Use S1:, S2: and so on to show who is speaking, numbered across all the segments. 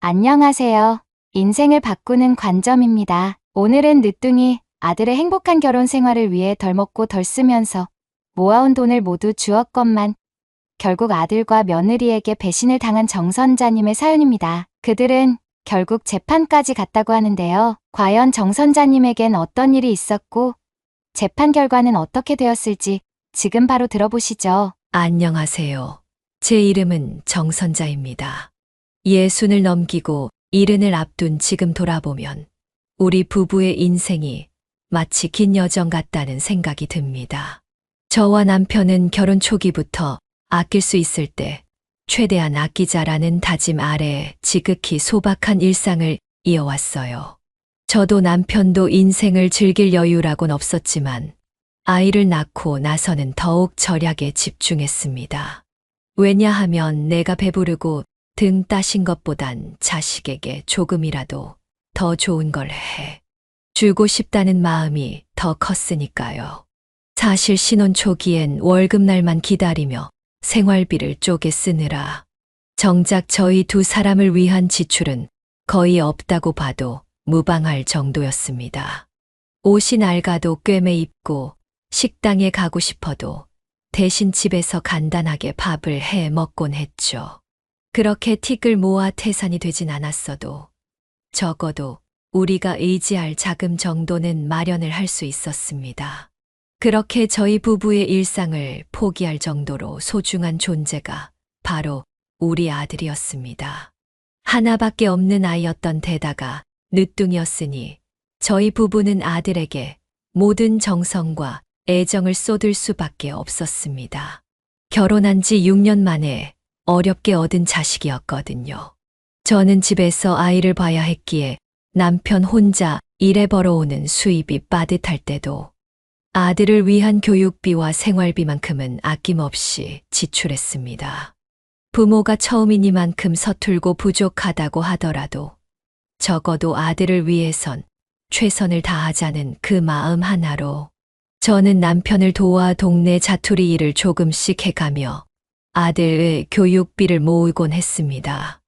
S1: 안녕하세요. 인생을 바꾸는 관점입니다. 오늘은 늦둥이 아들의 행복한 결혼 생활을 위해 덜 먹고 덜 쓰면서 모아온 돈을 모두 주었건만 결국 아들과 며느리에게 배신을 당한 정선자님의 사연입니다. 그들은 결국 재판까지 갔다고 하는데요. 과연 정선자님에겐 어떤 일이 있었고 재판 결과는 어떻게 되었을지 지금 바로 들어보시죠.
S2: 안녕하세요. 제 이름은 정선자입니다. 60을 넘기고 70을 앞둔 지금 돌아보면 우리 부부의 인생이 마치 긴 여정 같다는 생각이 듭니다. 저와 남편은 결혼 초기부터 아낄 수 있을 때 최대한 아끼자라는 다짐 아래 지극히 소박한 일상을 이어왔어요. 저도 남편도 인생을 즐길 여유라곤 없었지만 아이를 낳고 나서는 더욱 절약에 집중했습니다. 왜냐하면 내가 배부르고 등 따신 것보단 자식에게 조금이라도 더 좋은 걸 해 주고 싶다는 마음이 더 컸으니까요. 사실 신혼 초기엔 월급날만 기다리며 생활비를 쪼개 쓰느라 정작 저희 두 사람을 위한 지출은 거의 없다고 봐도 무방할 정도였습니다. 옷이 낡아도 꿰매 입고 식당에 가고 싶어도 대신 집에서 간단하게 밥을 해 먹곤 했죠. 그렇게 틱을 모아 태산이 되진 않았어도 적어도 우리가 의지할 자금 정도는 마련을 할 수 있었습니다. 그렇게 저희 부부의 일상을 포기할 정도로 소중한 존재가 바로 우리 아들이었습니다. 하나밖에 없는 아이였던 데다가 늦둥이였으니 저희 부부는 아들에게 모든 정성과 애정을 쏟을 수밖에 없었습니다. 결혼한 지 6년 만에 어렵게 얻은 자식이었거든요. 저는 집에서 아이를 봐야 했기에 남편 혼자 일해 벌어오는 수입이 빠듯할 때도 아들을 위한 교육비와 생활비만큼은 아낌없이 지출했습니다. 부모가 처음이니만큼 서툴고 부족하다고 하더라도 적어도 아들을 위해선 최선을 다하자는 그 마음 하나로 저는 남편을 도와 동네 자투리 일을 조금씩 해가며 아들의 교육비를 모으곤 했습니다.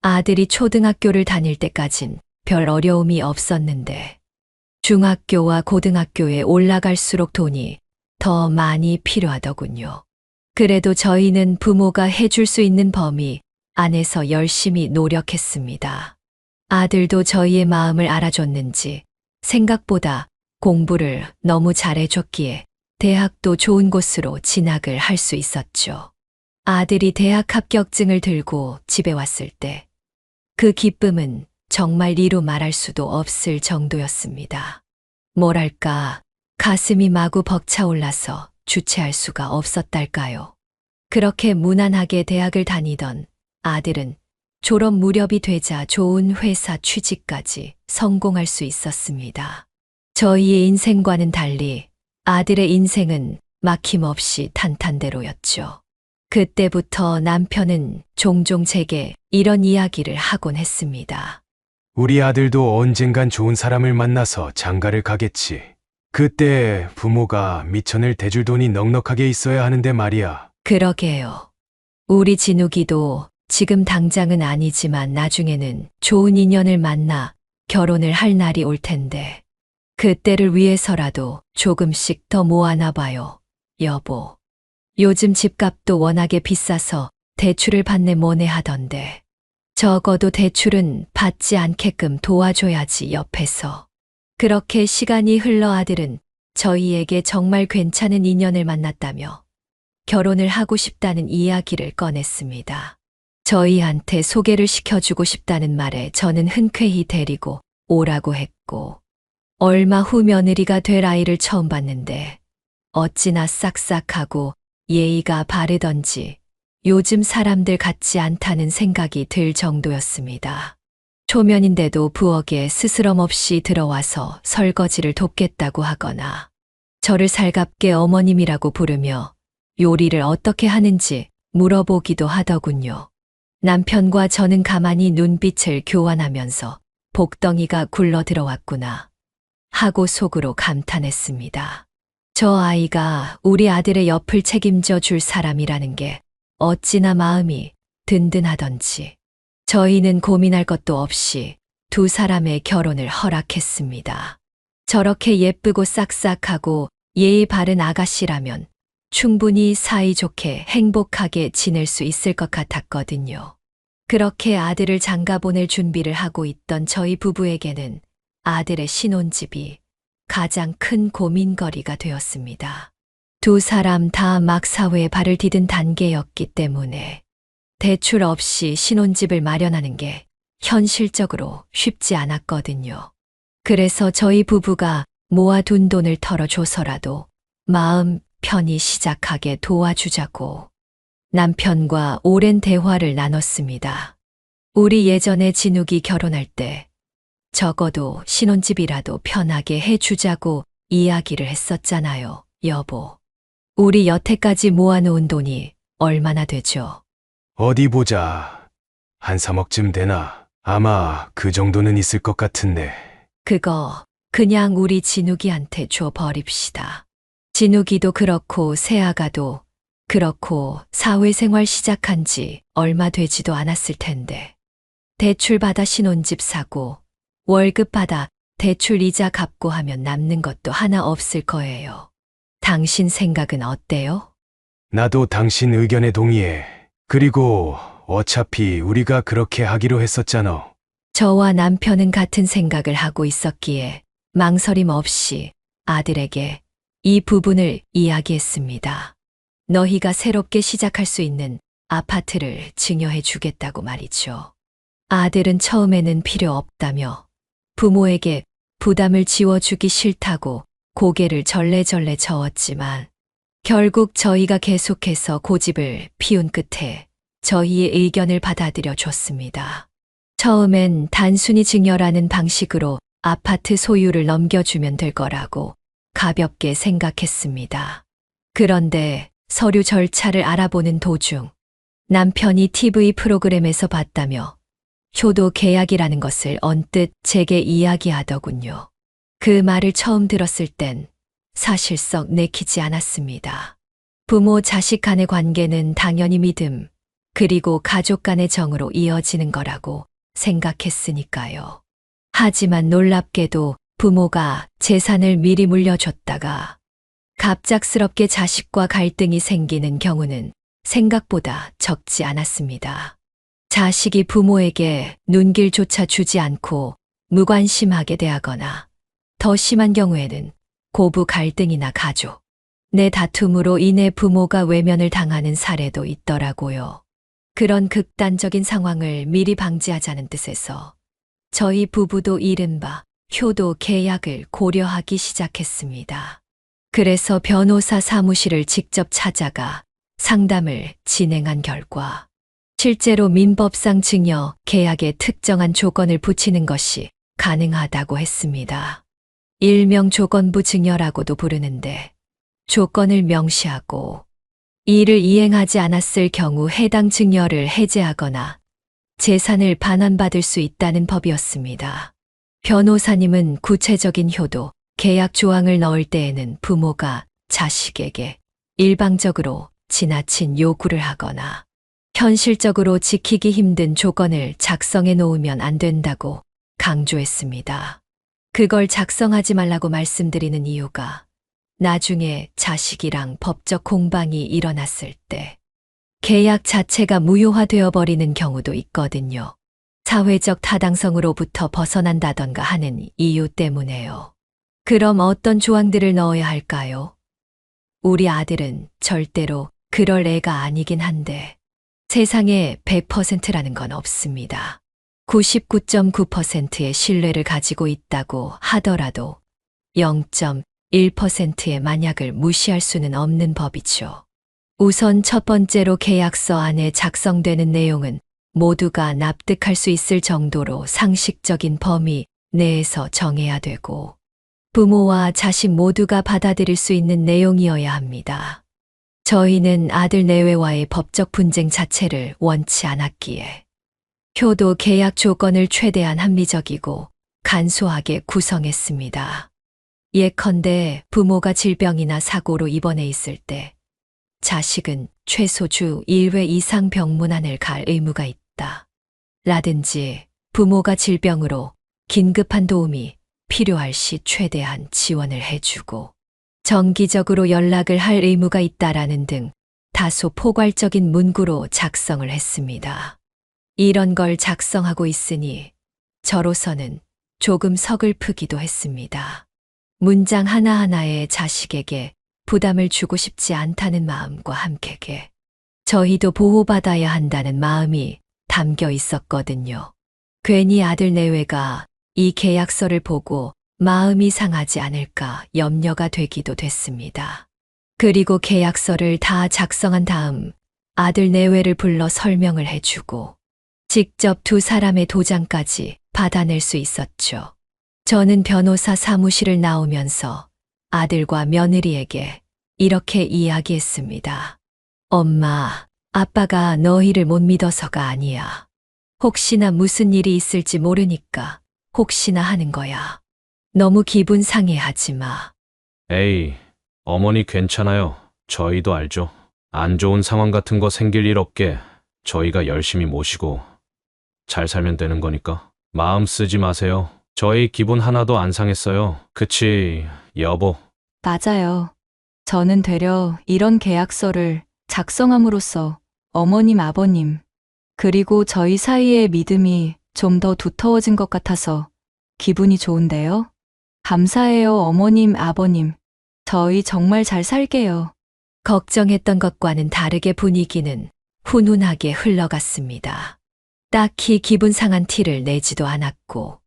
S2: 아들이 초등학교를 다닐 때까진 별 어려움이 없었는데 중학교와 고등학교에 올라갈수록 돈이 더 많이 필요하더군요. 그래도 저희는 부모가 해줄 수 있는 범위 안에서 열심히 노력했습니다. 아들도 저희의 마음을 알아줬는지 생각보다 공부를 너무 잘해줬기에 대학도 좋은 곳으로 진학을 할 수 있었죠. 아들이 대학 합격증을 들고 집에 왔을 때 그 기쁨은 정말 이루 말할 수도 없을 정도였습니다. 뭐랄까, 가슴이 마구 벅차올라서 주체할 수가 없었달까요. 그렇게 무난하게 대학을 다니던 아들은 졸업 무렵이 되자 좋은 회사 취직까지 성공할 수 있었습니다. 저희의 인생과는 달리 아들의 인생은 막힘없이 탄탄대로였죠. 그때부터 남편은 종종 제게 이런 이야기를 하곤 했습니다.
S3: 우리 아들도 언젠간 좋은 사람을 만나서 장가를 가겠지. 그때 부모가 미천을 대줄 돈이 넉넉하게 있어야 하는데 말이야.
S2: 그러게요. 우리 진욱이도 지금 당장은 아니지만 나중에는 좋은 인연을 만나 결혼을 할 날이 올 텐데 그때를 위해서라도 조금씩 더 모아나 봐요, 여보. 요즘 집값도 워낙에 비싸서 대출을 받네 뭐네 하던데 적어도 대출은 받지 않게끔 도와줘야지 옆에서. 그렇게 시간이 흘러 아들은 저희에게 정말 괜찮은 인연을 만났다며 결혼을 하고 싶다는 이야기를 꺼냈습니다. 저희한테 소개를 시켜주고 싶다는 말에 저는 흔쾌히 데리고 오라고 했고 얼마 후 며느리가 될 아이를 처음 봤는데 어찌나 싹싹하고 예의가 바르던지 요즘 사람들 같지 않다는 생각이 들 정도였습니다. 초면인데도 부엌에 스스럼 없이 들어와서 설거지를 돕겠다고 하거나 저를 살갑게 어머님이라고 부르며 요리를 어떻게 하는지 물어보기도 하더군요. 남편과 저는 가만히 눈빛을 교환하면서 복덩이가 굴러 들어왔구나 하고 속으로 감탄했습니다. 저 아이가 우리 아들의 옆을 책임져 줄 사람이라는 게 어찌나 마음이 든든하던지 저희는 고민할 것도 없이 두 사람의 결혼을 허락했습니다. 저렇게 예쁘고 싹싹하고 예의 바른 아가씨라면 충분히 사이좋게 행복하게 지낼 수 있을 것 같았거든요. 그렇게 아들을 장가 보낼 준비를 하고 있던 저희 부부에게는 아들의 신혼집이 가장 큰 고민거리가 되었습니다. 두 사람 다 막 사회에 발을 디딘 단계였기 때문에 대출 없이 신혼집을 마련하는 게 현실적으로 쉽지 않았거든요. 그래서 저희 부부가 모아둔 돈을 털어줘서라도 마음 편히 시작하게 도와주자고 남편과 오랜 대화를 나눴습니다. 우리 예전에 진욱이 결혼할 때 적어도 신혼집이라도 편하게 해주자고 이야기를 했었잖아요, 여보. 우리 여태까지 모아놓은 돈이 얼마나 되죠?
S3: 어디 보자. 한 3억쯤 되나? 아마 그 정도는 있을 것 같은데.
S2: 그거 그냥 우리 진욱이한테 줘버립시다. 진욱이도 그렇고 새아가도 그렇고 사회생활 시작한 지 얼마 되지도 않았을 텐데. 대출 받아 신혼집 사고 월급 받아 대출 이자 갚고 하면 남는 것도 하나 없을 거예요. 당신 생각은 어때요?
S3: 나도 당신 의견에 동의해. 그리고 어차피 우리가 그렇게 하기로 했었잖아.
S2: 저와 남편은 같은 생각을 하고 있었기에 망설임 없이 아들에게 이 부분을 이야기했습니다. 너희가 새롭게 시작할 수 있는 아파트를 증여해 주겠다고 말이죠. 아들은 처음에는 필요 없다며 부모에게 부담을 지워주기 싫다고 고개를 절레절레 저었지만 결국 저희가 계속해서 고집을 피운 끝에 저희의 의견을 받아들여 줬습니다. 처음엔 단순히 증여라는 방식으로 아파트 소유를 넘겨주면 될 거라고 가볍게 생각했습니다. 그런데 서류 절차를 알아보는 도중 남편이 TV 프로그램에서 봤다며 효도 계약이라는 것을 언뜻 제게 이야기하더군요. 그 말을 처음 들었을 땐 사실썩 내키지 않았습니다. 부모 자식 간의 관계는 당연히 믿음, 그리고 가족 간의 정으로 이어지는 거라고 생각했으니까요. 하지만 놀랍게도 부모가 재산을 미리 물려줬다가 갑작스럽게 자식과 갈등이 생기는 경우는 생각보다 적지 않았습니다. 자식이 부모에게 눈길조차 주지 않고 무관심하게 대하거나 더 심한 경우에는 고부 갈등이나 가족 내 다툼으로 인해 부모가 외면을 당하는 사례도 있더라고요. 그런 극단적인 상황을 미리 방지하자는 뜻에서 저희 부부도 이른바 효도 계약을 고려하기 시작했습니다. 그래서 변호사 사무실을 직접 찾아가 상담을 진행한 결과 실제로 민법상 증여 계약에 특정한 조건을 붙이는 것이 가능하다고 했습니다. 일명 조건부 증여라고도 부르는데 조건을 명시하고 이를 이행하지 않았을 경우 해당 증여를 해제하거나 재산을 반환받을 수 있다는 법이었습니다. 변호사님은 구체적인 효도, 계약 조항을 넣을 때에는 부모가 자식에게 일방적으로 지나친 요구를 하거나 현실적으로 지키기 힘든 조건을 작성해 놓으면 안 된다고 강조했습니다. 그걸 작성하지 말라고 말씀드리는 이유가 나중에 자식이랑 법적 공방이 일어났을 때 계약 자체가 무효화되어 버리는 경우도 있거든요. 사회적 타당성으로부터 벗어난다던가 하는 이유 때문에요. 그럼 어떤 조항들을 넣어야 할까요? 우리 아들은 절대로 그럴 애가 아니긴 한데 세상에 100%라는 건 없습니다. 99.9%의 신뢰를 가지고 있다고 하더라도 0.1%의 만약을 무시할 수는 없는 법이죠. 우선 첫 번째로 계약서 안에 작성되는 내용은 모두가 납득할 수 있을 정도로 상식적인 범위 내에서 정해야 되고 부모와 자식 모두가 받아들일 수 있는 내용이어야 합니다. 저희는 아들 내외와의 법적 분쟁 자체를 원치 않았기에 효도 계약 조건을 최대한 합리적이고 간소하게 구성했습니다. 예컨대 부모가 질병이나 사고로 입원해 있을 때 자식은 최소 주 1회 이상 병문안을 갈 의무가 있다. 라든지 부모가 질병으로 긴급한 도움이 필요할 시 최대한 지원을 해주고 정기적으로 연락을 할 의무가 있다라는 등 다소 포괄적인 문구로 작성을 했습니다. 이런 걸 작성하고 있으니 저로서는 조금 서글프기도 했습니다. 문장 하나하나에 자식에게 부담을 주고 싶지 않다는 마음과 함께 저희도 보호받아야 한다는 마음이 담겨 있었거든요. 괜히 아들 내외가 이 계약서를 보고 마음이 상하지 않을까 염려가 되기도 됐습니다. 그리고 계약서를 다 작성한 다음 아들 내외를 불러 설명을 해주고 직접 두 사람의 도장까지 받아낼 수 있었죠. 저는 변호사 사무실을 나오면서 아들과 며느리에게 이렇게 이야기했습니다. 엄마, 아빠가 너희를 못 믿어서가 아니야. 혹시나 무슨 일이 있을지 모르니까 혹시나 하는 거야. 너무 기분 상해하지 마.
S4: 에이, 어머니 괜찮아요. 저희도 알죠. 안 좋은 상황 같은 거 생길 일 없게 저희가 열심히 모시고 잘 살면 되는 거니까 마음 쓰지 마세요. 저희 기분 하나도 안 상했어요. 그치, 여보?
S5: 맞아요. 저는 되려 이런 계약서를 작성함으로써 어머님, 아버님, 그리고 저희 사이의 믿음이 좀 더 두터워진 것 같아서 기분이 좋은데요. 감사해요, 어머님, 아버님. 저희 정말 잘 살게요.
S2: 걱정했던 것과는 다르게 분위기는 훈훈하게 흘러갔습니다. 딱히 기분 상한 티를 내지도 않았고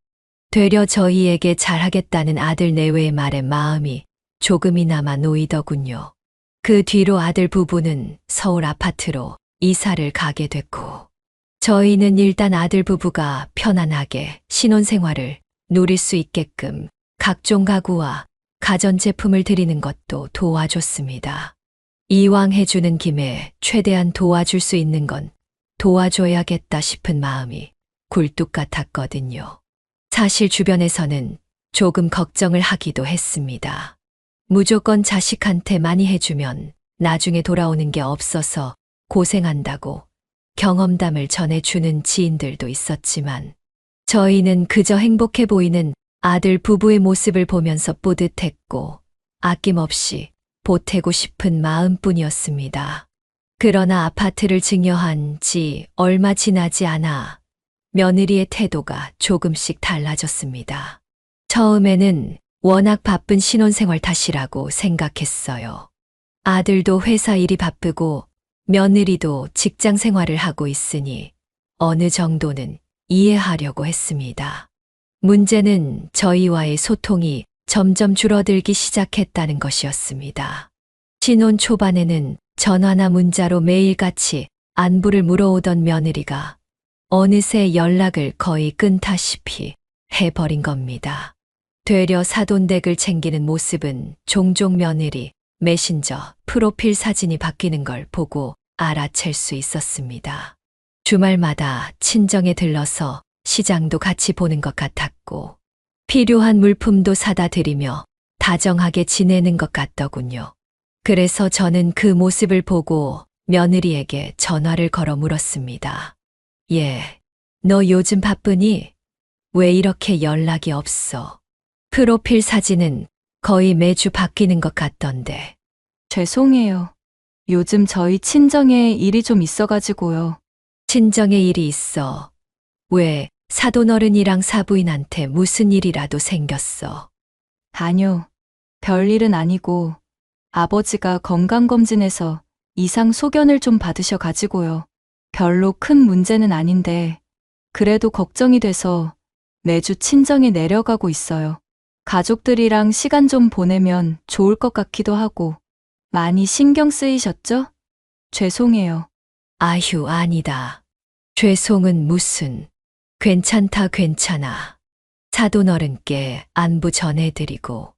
S2: 되려 저희에게 잘하겠다는 아들 내외의 말에 마음이 조금이나마 놓이더군요. 그 뒤로 아들 부부는 서울 아파트로 이사를 가게 됐고 저희는 일단 아들 부부가 편안하게 신혼생활을 누릴 수 있게끔 각종 가구와 가전제품을 드리는 것도 도와줬습니다. 이왕 해주는 김에 최대한 도와줄 수 있는 건 도와줘야겠다 싶은 마음이 굴뚝 같았거든요. 사실 주변에서는 조금 걱정을 하기도 했습니다. 무조건 자식한테 많이 해주면 나중에 돌아오는 게 없어서 고생한다고 경험담을 전해주는 지인들도 있었지만 저희는 그저 행복해 보이는 아들 부부의 모습을 보면서 뿌듯했고 아낌없이 보태고 싶은 마음뿐이었습니다. 그러나 아파트를 증여한 지 얼마 지나지 않아 며느리의 태도가 조금씩 달라졌습니다. 처음에는 워낙 바쁜 신혼생활 탓이라고 생각했어요. 아들도 회사 일이 바쁘고 며느리도 직장 생활을 하고 있으니 어느 정도는 이해하려고 했습니다. 문제는 저희와의 소통이 점점 줄어들기 시작했다는 것이었습니다. 신혼 초반에는 전화나 문자로 매일같이 안부를 물어오던 며느리가 어느새 연락을 거의 끊다시피 해버린 겁니다. 되려 사돈댁을 챙기는 모습은 종종 며느리 메신저 프로필 사진이 바뀌는 걸 보고 알아챌 수 있었습니다. 주말마다 친정에 들러서 시장도 같이 보는 것 같았고 필요한 물품도 사다 드리며 다정하게 지내는 것 같더군요. 그래서 저는 그 모습을 보고 며느리에게 전화를 걸어 물었습니다. 너 요즘 바쁘니? 왜 이렇게 연락이 없어? 프로필 사진은 거의 매주 바뀌는 것 같던데.
S5: 죄송해요. 요즘 저희 친정에 일이 좀 있어가지고요.
S2: 친정에 일이 있어. 왜 사돈어른이랑 사부인한테 무슨 일이라도 생겼어?
S5: 아니요. 별일은 아니고 아버지가 건강검진에서 이상 소견을 좀 받으셔가지고요. 별로 큰 문제는 아닌데 그래도 걱정이 돼서 매주 친정에 내려가고 있어요. 가족들이랑 시간 좀 보내면 좋을 것 같기도 하고 많이 신경 쓰이셨죠? 죄송해요.
S2: 아휴, 아니다. 죄송은 무슨. 괜찮다, 괜찮아. 사돈어른께 안부 전해드리고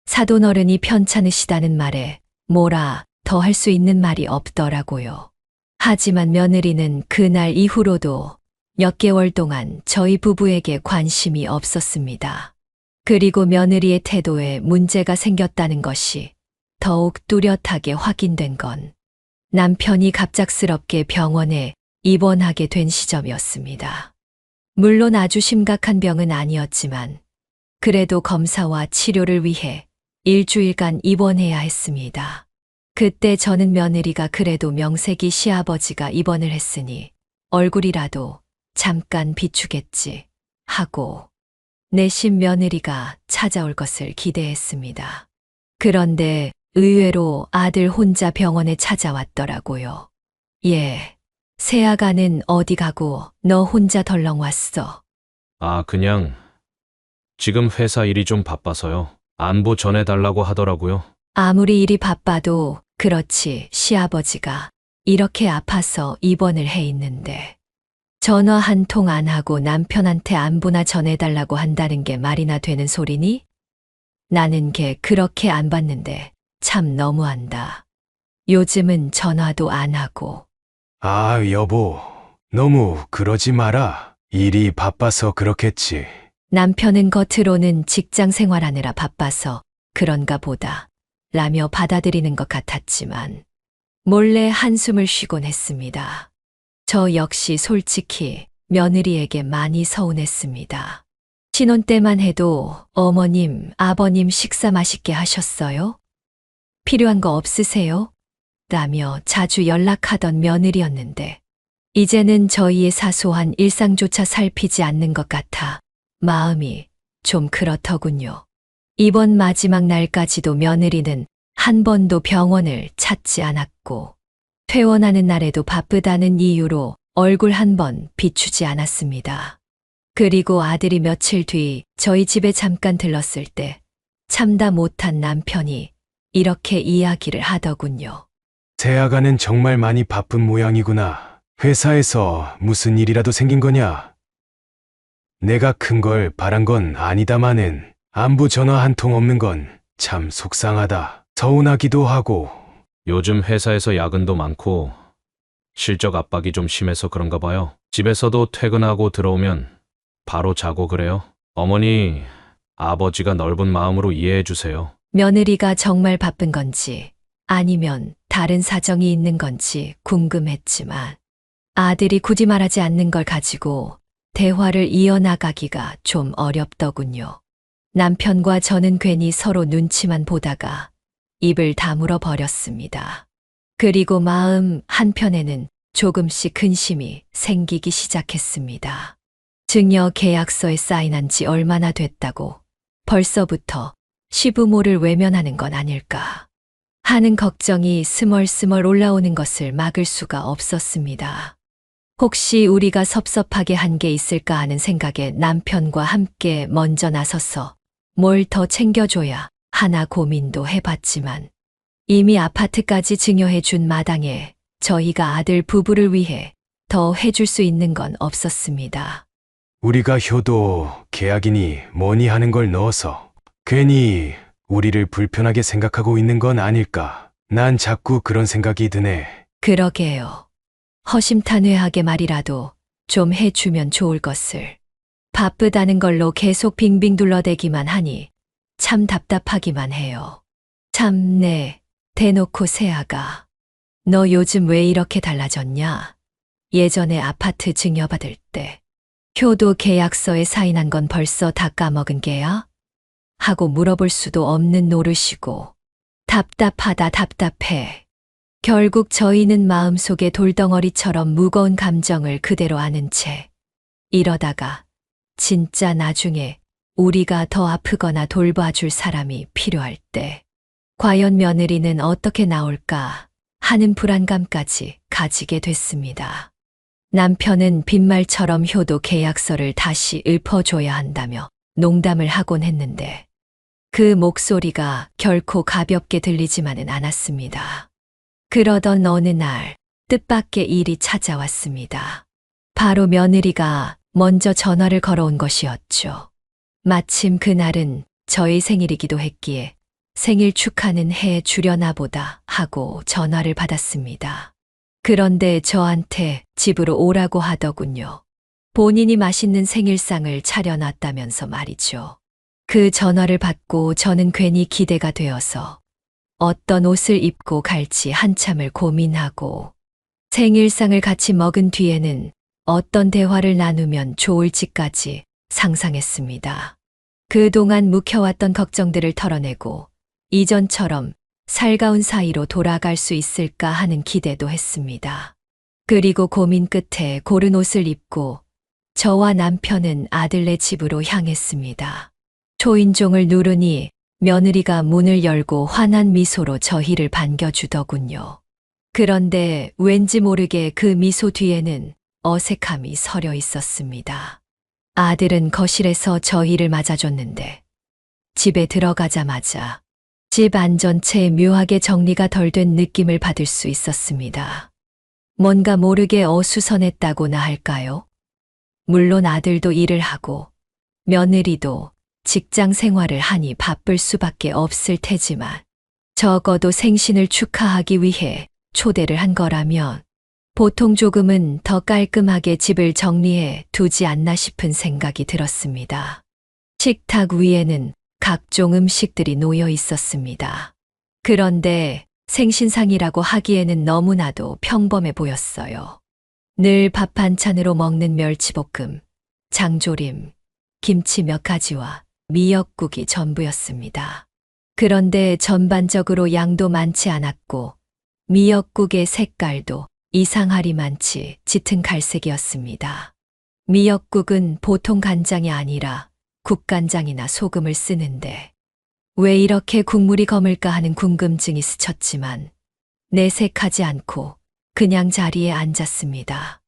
S2: 사돈어른이 편찮으시다는 말에 뭐라 더 할 수 있는 말이 없더라고요. 하지만 며느리는 그날 이후로도 몇 개월 동안 저희 부부에게 관심이 없었습니다. 그리고 며느리의 태도에 문제가 생겼다는 것이 더욱 뚜렷하게 확인된 건 남편이 갑작스럽게 병원에 입원하게 된 시점이었습니다. 물론 아주 심각한 병은 아니었지만 그래도 검사와 치료를 위해 일주일간 입원해야 했습니다. 그때 저는 며느리가 그래도 명색이 시아버지가 입원을 했으니 얼굴이라도 잠깐 비추겠지 하고 내심 며느리가 찾아올 것을 기대했습니다. 그런데 의외로 아들 혼자 병원에 찾아왔더라고요. 예, 새아가는 어디 가고 너 혼자 덜렁 왔어.
S4: 아, 그냥 지금 회사 일이 좀 바빠서요. 안부 전해달라고 하더라고요.
S2: 아무리 일이 바빠도 그렇지 시아버지가 이렇게 아파서 입원을 해 있는데 전화 한 통 안 하고 남편한테 안부나 전해달라고 한다는 게 말이나 되는 소리니? 나는 걔 그렇게 안 받는데 참 너무한다. 요즘은 전화도 안 하고.
S3: 아, 여보, 너무 그러지 마라. 일이 바빠서 그렇겠지.
S2: 남편은 겉으로는 직장 생활하느라 바빠서 그런가 보다 라며 받아들이는 것 같았지만 몰래 한숨을 쉬곤 했습니다. 저 역시 솔직히 며느리에게 많이 서운했습니다. 신혼 때만 해도 어머님, 아버님 식사 맛있게 하셨어요? 필요한 거 없으세요? 라며 자주 연락하던 며느리였는데 이제는 저희의 사소한 일상조차 살피지 않는 것 같아 마음이 좀 그렇더군요. 이번 마지막 날까지도 며느리는 한 번도 병원을 찾지 않았고 퇴원하는 날에도 바쁘다는 이유로 얼굴 한 번 비추지 않았습니다. 그리고 아들이 며칠 뒤 저희 집에 잠깐 들렀을 때 참다 못한 남편이 이렇게 이야기를 하더군요.
S3: 새아가는 정말 많이 바쁜 모양이구나. 회사에서 무슨 일이라도 생긴 거냐? 내가 큰 걸 바란 건 아니다마는 안부 전화 한 통 없는 건 참 속상하다. 서운하기도 하고.
S4: 요즘 회사에서 야근도 많고 실적 압박이 좀 심해서 그런가 봐요. 집에서도 퇴근하고 들어오면 바로 자고 그래요. 어머니, 아버지가 넓은 마음으로 이해해 주세요.
S2: 며느리가 정말 바쁜 건지 아니면 다른 사정이 있는 건지 궁금했지만 아들이 굳이 말하지 않는 걸 가지고 대화를 이어나가기가 좀 어렵더군요. 남편과 저는 괜히 서로 눈치만 보다가 입을 다물어 버렸습니다. 그리고 마음 한편에는 조금씩 근심이 생기기 시작했습니다. 증여 계약서에 사인한 지 얼마나 됐다고 벌써부터 시부모를 외면하는 건 아닐까 하는 걱정이 스멀스멀 올라오는 것을 막을 수가 없었습니다. 혹시 우리가 섭섭하게 한 게 있을까 하는 생각에 남편과 함께 먼저 나서서 뭘 더 챙겨줘야 하나 고민도 해봤지만 이미 아파트까지 증여해 준 마당에 저희가 아들 부부를 위해 더 해줄 수 있는 건 없었습니다.
S3: 우리가 효도 계약이니 뭐니 하는 걸 넣어서 괜히 우리를 불편하게 생각하고 있는 건 아닐까. 난 자꾸 그런 생각이 드네.
S2: 그러게요. 허심탄회하게 말이라도 좀 해주면 좋을 것을. 바쁘다는 걸로 계속 빙빙 둘러대기만 하니 참 답답하기만 해요. 참네, 대놓고 새아가. 너 요즘 왜 이렇게 달라졌냐? 예전에 아파트 증여받을 때 효도 계약서에 사인한 건 벌써 다 까먹은 게야? 하고 물어볼 수도 없는 노릇이고 답답하다 답답해. 결국 저희는 마음속에 돌덩어리처럼 무거운 감정을 그대로 안은 채 이러다가 진짜 나중에 우리가 더 아프거나 돌봐줄 사람이 필요할 때 과연 며느리는 어떻게 나올까 하는 불안감까지 가지게 됐습니다. 남편은 빈말처럼 효도 계약서를 다시 읊어줘야 한다며 농담을 하곤 했는데 그 목소리가 결코 가볍게 들리지만은 않았습니다. 그러던 어느 날 뜻밖의 일이 찾아왔습니다. 바로 며느리가 먼저 전화를 걸어온 것이었죠. 마침 그날은 저희 생일이기도 했기에 생일 축하는 해 주려나 보다 하고 전화를 받았습니다. 그런데 저한테 집으로 오라고 하더군요. 본인이 맛있는 생일상을 차려놨다면서 말이죠. 그 전화를 받고 저는 괜히 기대가 되어서 어떤 옷을 입고 갈지 한참을 고민하고 생일상을 같이 먹은 뒤에는 어떤 대화를 나누면 좋을지까지 상상했습니다. 그동안 묵혀왔던 걱정들을 털어내고 이전처럼 살가운 사이로 돌아갈 수 있을까 하는 기대도 했습니다. 그리고 고민 끝에 고른 옷을 입고 저와 남편은 아들네 집으로 향했습니다. 초인종을 누르니 며느리가 문을 열고 환한 미소로 저희를 반겨주더군요. 그런데 왠지 모르게 그 미소 뒤에는 어색함이 서려 있었습니다. 아들은 거실에서 저희를 맞아줬는데 집에 들어가자마자 집 안전체에 묘하게 정리가 덜 된 느낌을 받을 수 있었습니다. 뭔가 모르게 어수선했다고나 할까요? 물론 아들도 일을 하고 며느리도 직장 생활을 하니 바쁠 수밖에 없을 테지만 적어도 생신을 축하하기 위해 초대를 한 거라면 보통 조금은 더 깔끔하게 집을 정리해 두지 않나 싶은 생각이 들었습니다. 식탁 위에는 각종 음식들이 놓여 있었습니다. 그런데 생신상이라고 하기에는 너무나도 평범해 보였어요. 늘 밥 반찬으로 먹는 멸치볶음, 장조림, 김치 몇 가지와 미역국이 전부였습니다. 그런데 전반적으로 양도 많지 않았고 미역국의 색깔도 이상하리만치 짙은 갈색이었습니다. 미역국은 보통 간장이 아니라 국간장이나 소금을 쓰는데 왜 이렇게 국물이 검을까 하는 궁금증이 스쳤지만 내색하지 않고 그냥 자리에 앉았습니다.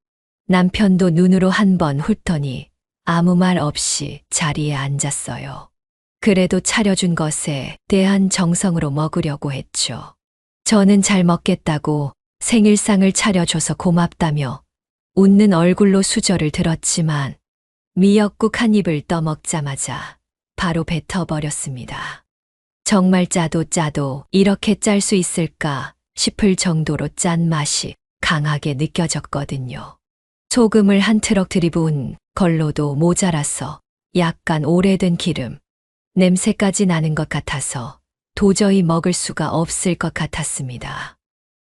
S2: 남편도 눈으로 한번 훑더니 아무 말 없이 자리에 앉았어요. 그래도 차려준 것에 대한 정성으로 먹으려고 했죠. 저는 잘 먹겠다고 생일상을 차려줘서 고맙다며 웃는 얼굴로 수저를 들었지만 미역국 한 입을 떠먹자마자 바로 뱉어버렸습니다. 정말 짜도 이렇게 짤 수 있을까 싶을 정도로 짠 맛이 강하게 느껴졌거든요. 소금을 한 트럭 들이부은 걸로도 모자라서 약간 오래된 기름, 냄새까지 나는 것 같아서 도저히 먹을 수가 없을 것 같았습니다.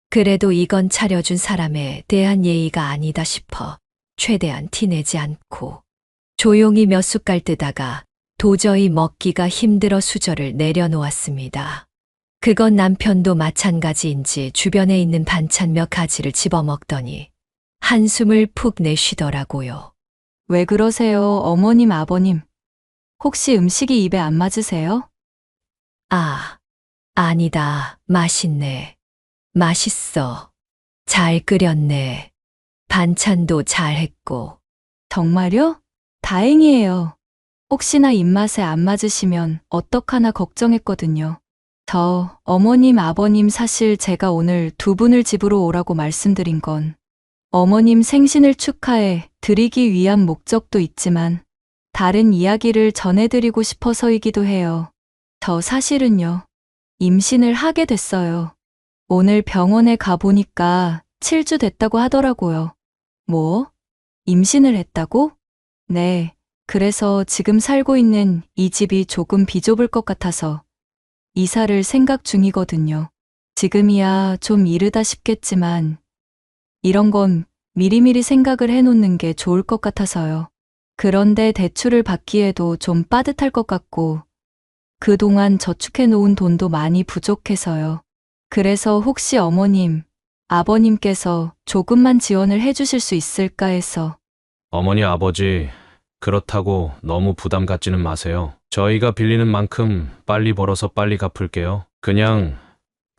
S2: 그래도 이건 차려준 사람에 대한 예의가 아니다 싶어 최대한 티내지 않고 조용히 몇 숟갈 뜨다가 도저히 먹기가 힘들어 수저를 내려놓았습니다. 그건 남편도 마찬가지인지 주변에 있는 반찬 몇 가지를 집어먹더니 한숨을 푹 내쉬더라고요.
S5: 왜 그러세요, 어머님, 아버님? 혹시 음식이 입에 안 맞으세요?
S2: 아, 아니다. 맛있네. 맛있어. 잘 끓였네. 반찬도 잘했고.
S5: 정말요? 다행이에요. 혹시나 입맛에 안 맞으시면 어떡하나 걱정했거든요. 저, 어머님, 아버님 사실 제가 오늘 두 분을 집으로 오라고 말씀드린 건 어머님 생신을 축하해 드리기 위한 목적도 있지만 다른 이야기를 전해드리고 싶어서이기도 해요. 저 사실은요, 임신을 하게 됐어요. 오늘 병원에 가보니까 7주 됐다고 하더라고요. 뭐? 임신을 했다고? 네. 그래서 지금 살고 있는 이 집이 조금 비좁을 것 같아서 이사를 생각 중이거든요. 지금이야 좀 이르다 싶겠지만 이런 건 미리미리 생각을 해놓는 게 좋을 것 같아서요. 그런데 대출을 받기에도 좀 빠듯할 것 같고 그동안 저축해 놓은 돈도 많이 부족해서요. 그래서 혹시 어머님, 아버님께서 조금만 지원을 해주실 수 있을까 해서.
S4: 어머니, 아버지, 그렇다고 너무 부담 갖지는 마세요. 저희가 빌리는 만큼 빨리 벌어서 빨리 갚을게요. 그냥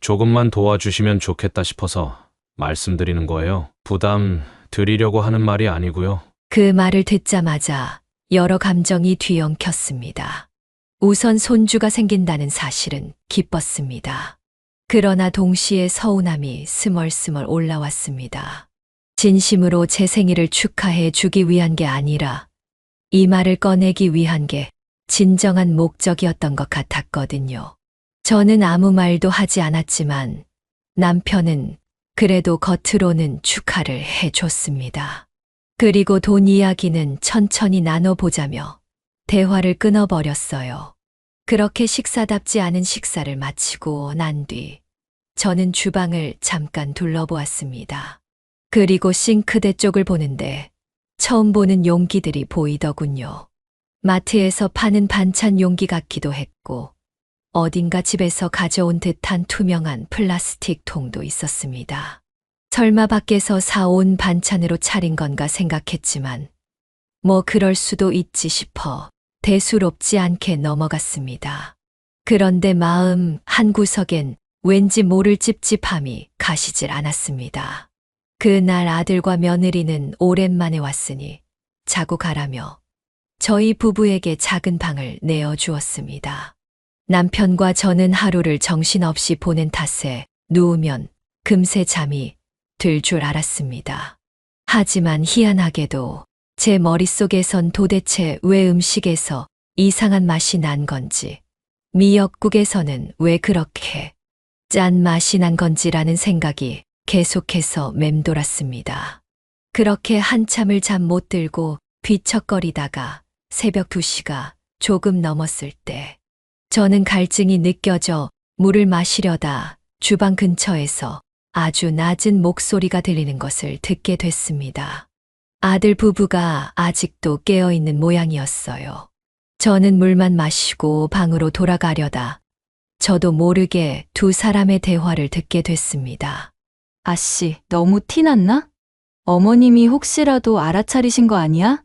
S4: 조금만 도와주시면 좋겠다 싶어서 말씀드리는 거예요. 부담 드리려고 하는 말이 아니고요.
S2: 그 말을 듣자마자 여러 감정이 뒤엉켰습니다. 우선 손주가 생긴다는 사실은 기뻤습니다. 그러나 동시에 서운함이 스멀스멀 올라왔습니다. 진심으로 제 생일을 축하해 주기 위한 게 아니라 이 말을 꺼내기 위한 게 진정한 목적이었던 것 같았거든요. 저는 아무 말도 하지 않았지만 남편은 그래도 겉으로는 축하를 해줬습니다. 그리고 돈 이야기는 천천히 나눠보자며 대화를 끊어버렸어요. 그렇게 식사답지 않은 식사를 마치고 난 뒤 저는 주방을 잠깐 둘러보았습니다. 그리고 싱크대 쪽을 보는데 처음 보는 용기들이 보이더군요. 마트에서 파는 반찬 용기 같기도 했고, 어딘가 집에서 가져온 듯한 투명한 플라스틱 통도 있었습니다. 설마 밖에서 사온 반찬으로 차린 건가 생각했지만, 뭐 그럴 수도 있지 싶어 대수롭지 않게 넘어갔습니다. 그런데 마음 한구석엔 왠지 모를 찝찝함이 가시질 않았습니다. 그날 아들과 며느리는 오랜만에 왔으니 자고 가라며 저희 부부에게 작은 방을 내어주었습니다. 남편과 저는 하루를 정신없이 보낸 탓에 누우면 금세 잠이 들 줄 알았습니다. 하지만 희한하게도 제 머릿속에선 도대체 왜 음식에서 이상한 맛이 난 건지, 미역국에서는 왜 그렇게 짠 맛이 난 건지라는 생각이 계속해서 맴돌았습니다. 그렇게 한참을 잠 못 들고 뒤척거리다가 새벽 2시가 조금 넘었을 때 저는 갈증이 느껴져 물을 마시려다 주방 근처에서 아주 낮은 목소리가 들리는 것을 듣게 됐습니다. 아들 부부가 아직도 깨어있는 모양이었어요. 저는 물만 마시고 방으로 돌아가려다 저도 모르게 두 사람의 대화를 듣게 됐습니다.
S5: 아씨, 너무 티났나? 어머님이 혹시라도 알아차리신 거 아니야?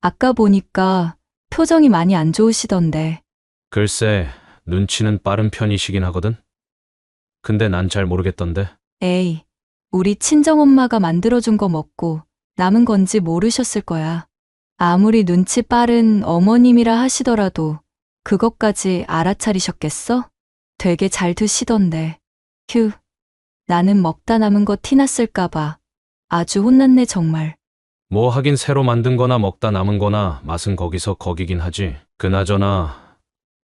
S5: 아까 보니까 표정이 많이 안 좋으시던데.
S4: 글쎄, 눈치는 빠른 편이시긴 하거든? 근데 난 잘 모르겠던데.
S5: 에이, 우리 친정엄마가 만들어준 거 먹고 남은 건지 모르셨을 거야. 아무리 눈치 빠른 어머님이라 하시더라도 그것까지 알아차리셨겠어? 되게 잘 드시던데. 휴, 나는 먹다 남은 거 티났을까봐 아주 혼났네 정말.
S4: 뭐 하긴 새로 만든 거나 먹다 남은 거나 맛은 거기서 거기긴 하지. 그나저나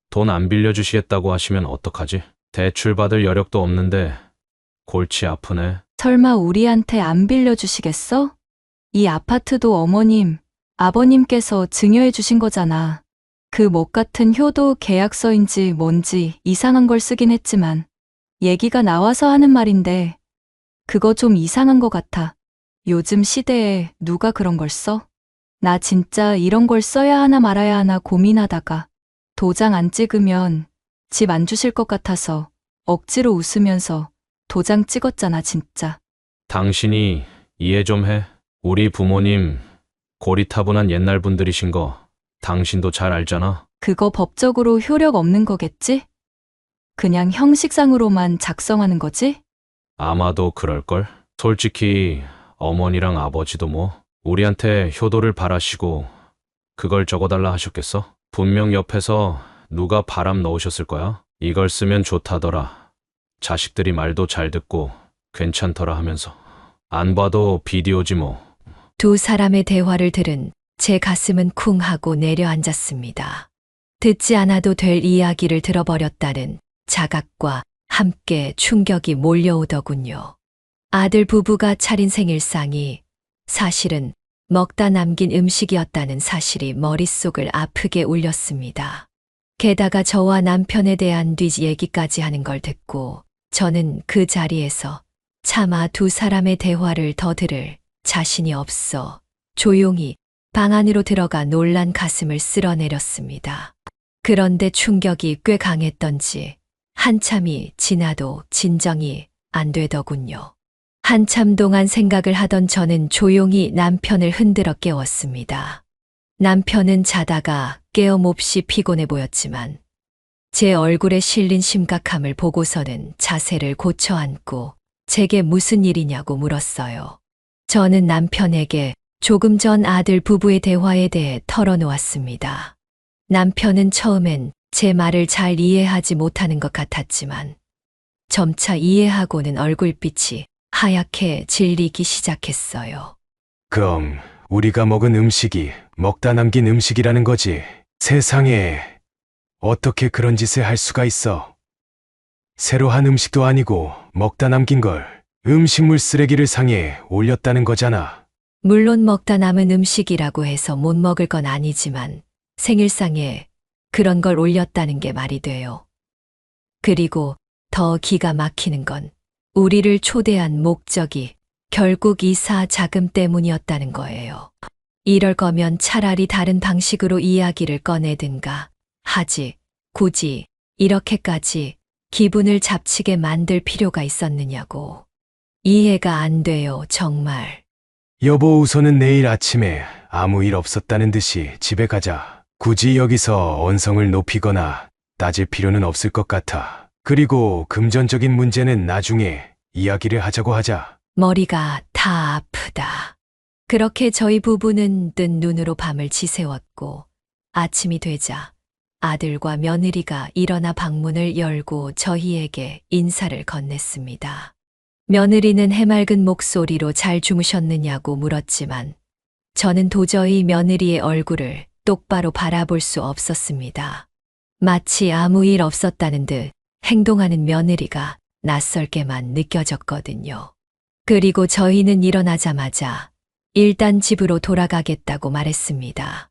S4: 돈 안 빌려주시겠다고 하시면 어떡하지? 대출 받을 여력도 없는데 골치 아프네.
S5: 설마 우리한테 안 빌려주시겠어? 이 아파트도 어머님, 아버님께서 증여해 주신 거잖아. 그 못 같은 효도 계약서인지 뭔지 이상한 걸 쓰긴 했지만 얘기가 나와서 하는 말인데 그거 좀 이상한 것 같아. 요즘 시대에 누가 그런 걸 써? 나 진짜 이런 걸 써야 하나 말아야 하나 고민하다가 도장 안 찍으면 집 안 주실 것 같아서 억지로 웃으면서 도장 찍었잖아 진짜.
S4: 당신이 이해 좀 해. 우리 부모님 고리타분한 옛날 분들이신 거 당신도 잘 알잖아.
S5: 그거 법적으로 효력 없는 거겠지? 그냥 형식상으로만 작성하는 거지?
S4: 아마도 그럴걸? 솔직히 어머니랑 아버지도 뭐 우리한테 효도를 바라시고 그걸 적어달라 하셨겠어? 분명 옆에서 누가 바람 넣으셨을 거야. 이걸 쓰면 좋다더라. 자식들이 말도 잘 듣고 괜찮더라 하면서. 안 봐도 비디오지 뭐.
S2: 두 사람의 대화를 들은 제 가슴은 쿵 하고 내려앉았습니다. 듣지 않아도 될 이야기를 들어버렸다는 자각과 함께 충격이 몰려오더군요. 아들 부부가 차린 생일상이 사실은 먹다 남긴 음식이었다는 사실이 머릿속을 아프게 울렸습니다. 게다가 저와 남편에 대한 뒤 얘기까지 하는 걸 듣고 저는 그 자리에서 차마 두 사람의 대화를 더 들을 자신이 없어 조용히 방 안으로 들어가 놀란 가슴을 쓸어내렸습니다. 그런데 충격이 꽤 강했던지 한참이 지나도 진정이 안 되더군요. 한참 동안 생각을 하던 저는 조용히 남편을 흔들어 깨웠습니다. 남편은 자다가 깨어 몹시 피곤해 보였지만 제 얼굴에 실린 심각함을 보고서는 자세를 고쳐 앉고 제게 무슨 일이냐고 물었어요. 저는 남편에게 조금 전 아들 부부의 대화에 대해 털어놓았습니다. 남편은 처음엔 제 말을 잘 이해하지 못하는 것 같았지만 점차 이해하고는 얼굴빛이 하얗게 질리기 시작했어요.
S3: 그럼 우리가 먹은 음식이 먹다 남긴 음식이라는 거지. 세상에 어떻게 그런 짓을 할 수가 있어. 새로 한 음식도 아니고 먹다 남긴 걸 음식물 쓰레기를 상에 올렸다는 거잖아.
S2: 물론 먹다 남은 음식이라고 해서 못 먹을 건 아니지만 생일상에 그런 걸 올렸다는 게 말이 돼요. 그리고 더 기가 막히는 건 우리를 초대한 목적이 결국 이사 자금 때문이었다는 거예요. 이럴 거면 차라리 다른 방식으로 이야기를 꺼내든가 하지. 굳이 이렇게까지 기분을 잡치게 만들 필요가 있었느냐고. 이해가 안 돼요, 정말.
S3: 여보, 우선은 내일 아침에 아무 일 없었다는 듯이 집에 가자. 굳이 여기서 언성을 높이거나 따질 필요는 없을 것 같아. 그리고 금전적인 문제는 나중에 이야기를 하자고 하자.
S2: 머리가 다 아프다. 그렇게 저희 부부는 뜬 눈으로 밤을 지새웠고 아침이 되자 아들과 며느리가 일어나 방문을 열고 저희에게 인사를 건넸습니다. 며느리는 해맑은 목소리로 잘 주무셨느냐고 물었지만 저는 도저히 며느리의 얼굴을 똑바로 바라볼 수 없었습니다. 마치 아무 일 없었다는 듯 행동하는 며느리가 낯설게만 느껴졌거든요. 그리고 저희는 일어나자마자 일단 집으로 돌아가겠다고 말했습니다.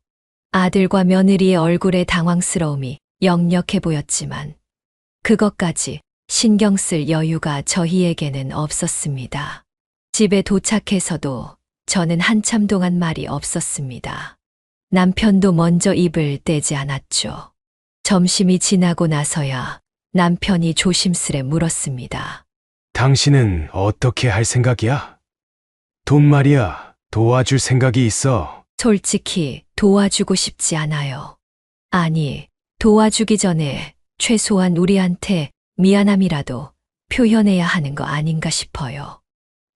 S2: 아들과 며느리의 얼굴에 당황스러움이 역력해 보였지만 그것까지 신경 쓸 여유가 저희에게는 없었습니다. 집에 도착해서도 저는 한참 동안 말이 없었습니다. 남편도 먼저 입을 떼지 않았죠. 점심이 지나고 나서야 남편이 조심스레 물었습니다.
S3: 당신은 어떻게 할 생각이야? 돈 말이야. 도와줄 생각이 있어.
S2: 솔직히 도와주고 싶지 않아요. 아니, 도와주기 전에 최소한 우리한테 미안함이라도 표현해야 하는 거 아닌가 싶어요.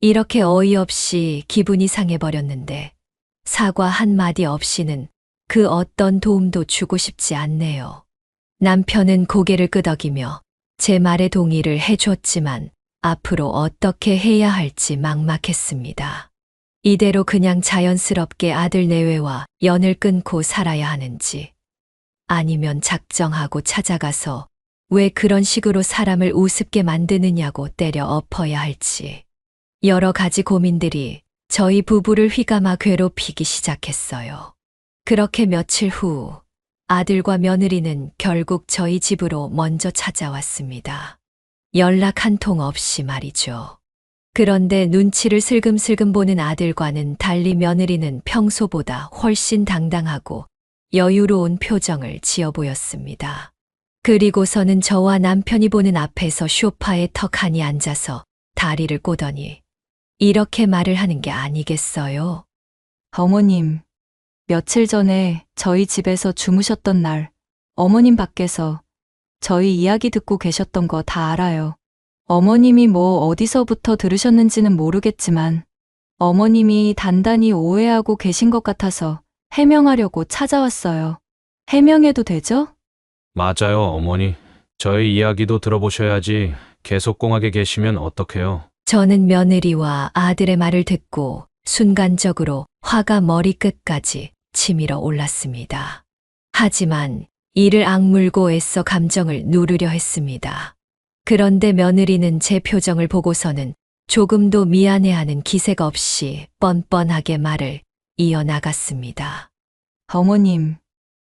S2: 이렇게 어이없이 기분이 상해버렸는데 사과 한마디 없이는 그 어떤 도움도 주고 싶지 않네요. 남편은 고개를 끄덕이며 제 말에 동의를 해줬지만 앞으로 어떻게 해야 할지 막막했습니다. 이대로 그냥 자연스럽게 아들 내외와 연을 끊고 살아야 하는지 아니면 작정하고 찾아가서 왜 그런 식으로 사람을 우습게 만드느냐고 때려 엎어야 할지 여러 가지 고민들이 저희 부부를 휘감아 괴롭히기 시작했어요. 그렇게 며칠 후 아들과 며느리는 결국 저희 집으로 먼저 찾아왔습니다. 연락 한 통 없이 말이죠. 그런데 눈치를 슬금슬금 보는 아들과는 달리 며느리는 평소보다 훨씬 당당하고 여유로운 표정을 지어 보였습니다. 그리고서는 저와 남편이 보는 앞에서 소파에 턱하니 앉아서 다리를 꼬더니 이렇게 말을 하는 게 아니겠어요?
S5: 어머님, 며칠 전에 저희 집에서 주무셨던 날, 어머님 밖에서 저희 이야기 듣고 계셨던 거 다 알아요. 어머님이 뭐 어디서부터 들으셨는지는 모르겠지만 어머님이 단단히 오해하고 계신 것 같아서 해명하려고 찾아왔어요. 해명해도 되죠?
S4: 맞아요, 어머니. 저희 이야기도 들어보셔야지 계속 꽁하게 계시면 어떡해요.
S2: 저는 며느리와 아들의 말을 듣고 순간적으로 화가 머리끝까지 치밀어 올랐습니다. 하지만 이를 악물고 애써 감정을 누르려 했습니다. 그런데 며느리는 제 표정을 보고서는 조금도 미안해하는 기색 없이 뻔뻔하게 말을 이어나갔습니다.
S5: 어머님,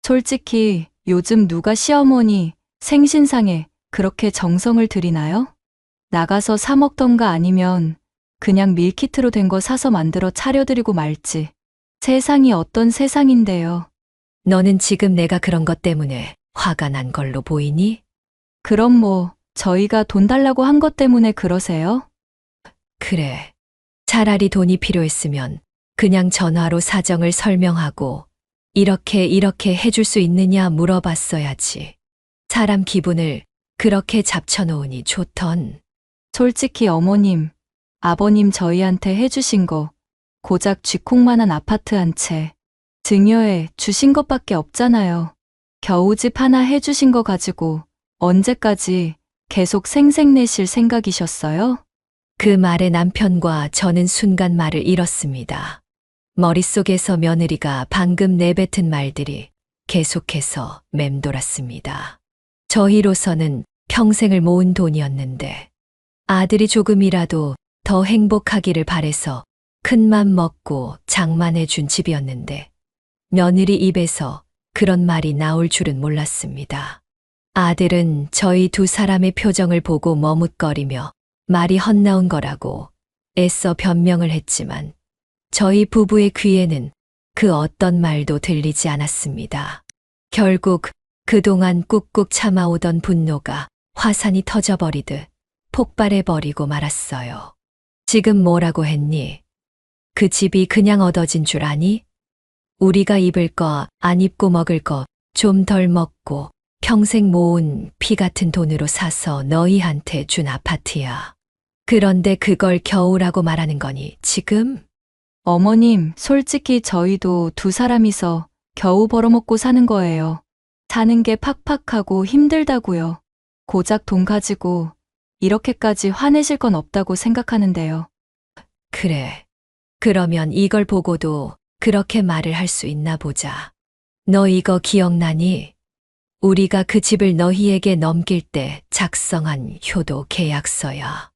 S5: 솔직히 요즘 누가 시어머니 생신상에 그렇게 정성을 들이나요? 나가서 사 먹던가 아니면 그냥 밀키트로 된 거 사서 만들어 차려드리고 말지. 세상이 어떤 세상인데요.
S2: 너는 지금 내가 그런 것 때문에 화가 난 걸로 보이니?
S5: 그럼 뭐 저희가 돈 달라고 한 것 때문에 그러세요?
S2: 그래. 차라리 돈이 필요했으면 그냥 전화로 사정을 설명하고 이렇게 해줄 수 있느냐 물어봤어야지. 사람 기분을 그렇게 잡쳐놓으니 좋던.
S5: 솔직히 어머님, 아버님 저희한테 해주신 거 고작 쥐콩만한 아파트 한 채 증여해 주신 것밖에 없잖아요. 겨우 집 하나 해주신 거 가지고 언제까지 계속 생색내실 생각이셨어요?
S2: 그 말에 남편과 저는 순간 말을 잃었습니다. 머릿속에서 며느리가 방금 내뱉은 말들이 계속해서 맴돌았습니다. 저희로서는 평생을 모은 돈이었는데 아들이 조금이라도 더 행복하기를 바래서 큰맘 먹고 장만해 준 집이었는데 며느리 입에서 그런 말이 나올 줄은 몰랐습니다. 아들은 저희 두 사람의 표정을 보고 머뭇거리며 말이 헛나온 거라고 애써 변명을 했지만 저희 부부의 귀에는 그 어떤 말도 들리지 않았습니다. 결국 그동안 꾹꾹 참아오던 분노가 화산이 터져버리듯 폭발해버리고 말았어요. 지금 뭐라고 했니? 그 집이 그냥 얻어진 줄 아니? 우리가 입을 거, 안 입고 먹을 거 좀 덜 먹고 평생 모은 피 같은 돈으로 사서 너희한테 준 아파트야. 그런데 그걸 겨우라고 말하는 거니, 지금?
S5: 어머님, 솔직히 저희도 두 사람이서 겨우 벌어먹고 사는 거예요. 사는 게 팍팍하고 힘들다고요. 고작 돈 가지고 이렇게까지 화내실 건 없다고 생각하는데요.
S2: 그래. 그러면 이걸 보고도 그렇게 말을 할 수 있나 보자. 너 이거 기억나니? 우리가 그 집을 너희에게 넘길 때 작성한 효도 계약서야.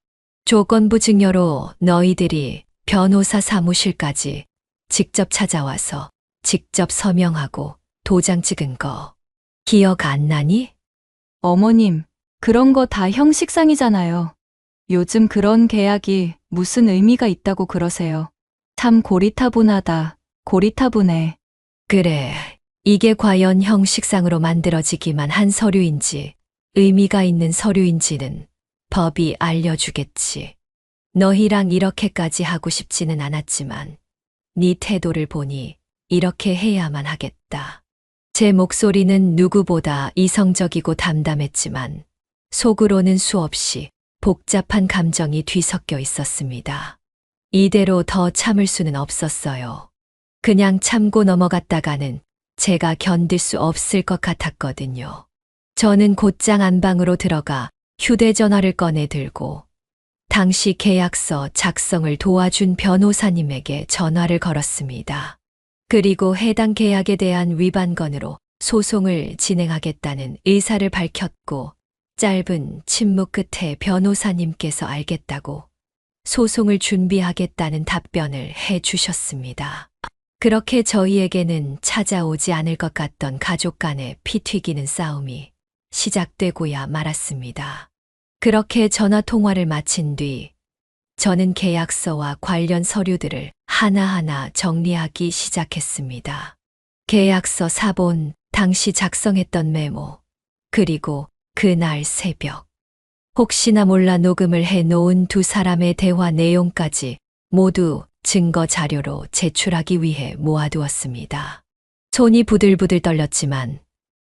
S2: 조건부 증여로 너희들이 변호사 사무실까지 직접 찾아와서 직접 서명하고 도장 찍은 거. 기억 안 나니?
S5: 어머님, 그런 거 다 형식상이잖아요. 요즘 그런 계약이 무슨 의미가 있다고 그러세요. 참 고리타분하다, 고리타분해.
S2: 그래. 이게 과연 형식상으로 만들어지기만 한 서류인지 의미가 있는 서류인지는 법이 알려주겠지. 너희랑 이렇게까지 하고 싶지는 않았지만 네 태도를 보니 이렇게 해야만 하겠다. 제 목소리는 누구보다 이성적이고 담담했지만 속으로는 수없이 복잡한 감정이 뒤섞여 있었습니다. 이대로 더 참을 수는 없었어요. 그냥 참고 넘어갔다가는 제가 견딜 수 없을 것 같았거든요. 저는 곧장 안방으로 들어가 휴대전화를 꺼내 들고 당시 계약서 작성을 도와준 변호사님에게 전화를 걸었습니다. 그리고 해당 계약에 대한 위반건으로 소송을 진행하겠다는 의사를 밝혔고 짧은 침묵 끝에 변호사님께서 알겠다고 소송을 준비하겠다는 답변을 해 주셨습니다. 그렇게 저희에게는 찾아오지 않을 것 같던 가족 간의 피 튀기는 싸움이 시작되고야 말았습니다. 그렇게 전화 통화를 마친 뒤 저는 계약서와 관련 서류들을 하나하나 정리하기 시작했습니다. 계약서 사본, 당시 작성했던 메모, 그리고 그날 새벽. 혹시나 몰라 녹음을 해 놓은 두 사람의 대화 내용까지 모두 증거 자료로 제출하기 위해 모아두었습니다. 손이 부들부들 떨렸지만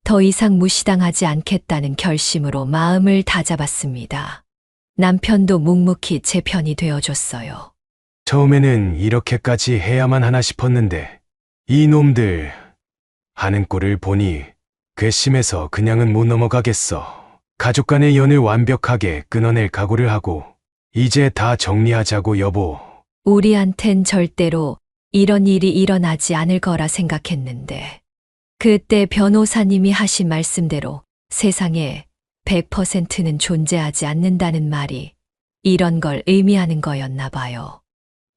S2: 더 이상 무시당하지 않겠다는 결심으로 마음을 다잡았습니다. 남편도 묵묵히 제 편이 되어줬어요.
S3: 처음에는 이렇게까지 해야만 하나 싶었는데 이 놈들 하는 꼴을 보니 괘씸해서 그냥은 못 넘어가겠어. 가족 간의 연을 완벽하게 끊어낼 각오를 하고 이제 다 정리하자고 여보.
S2: 우리한텐 절대로 이런 일이 일어나지 않을 거라 생각했는데 그때 변호사님이 하신 말씀대로 세상에 100%는 존재하지 않는다는 말이 이런 걸 의미하는 거였나 봐요.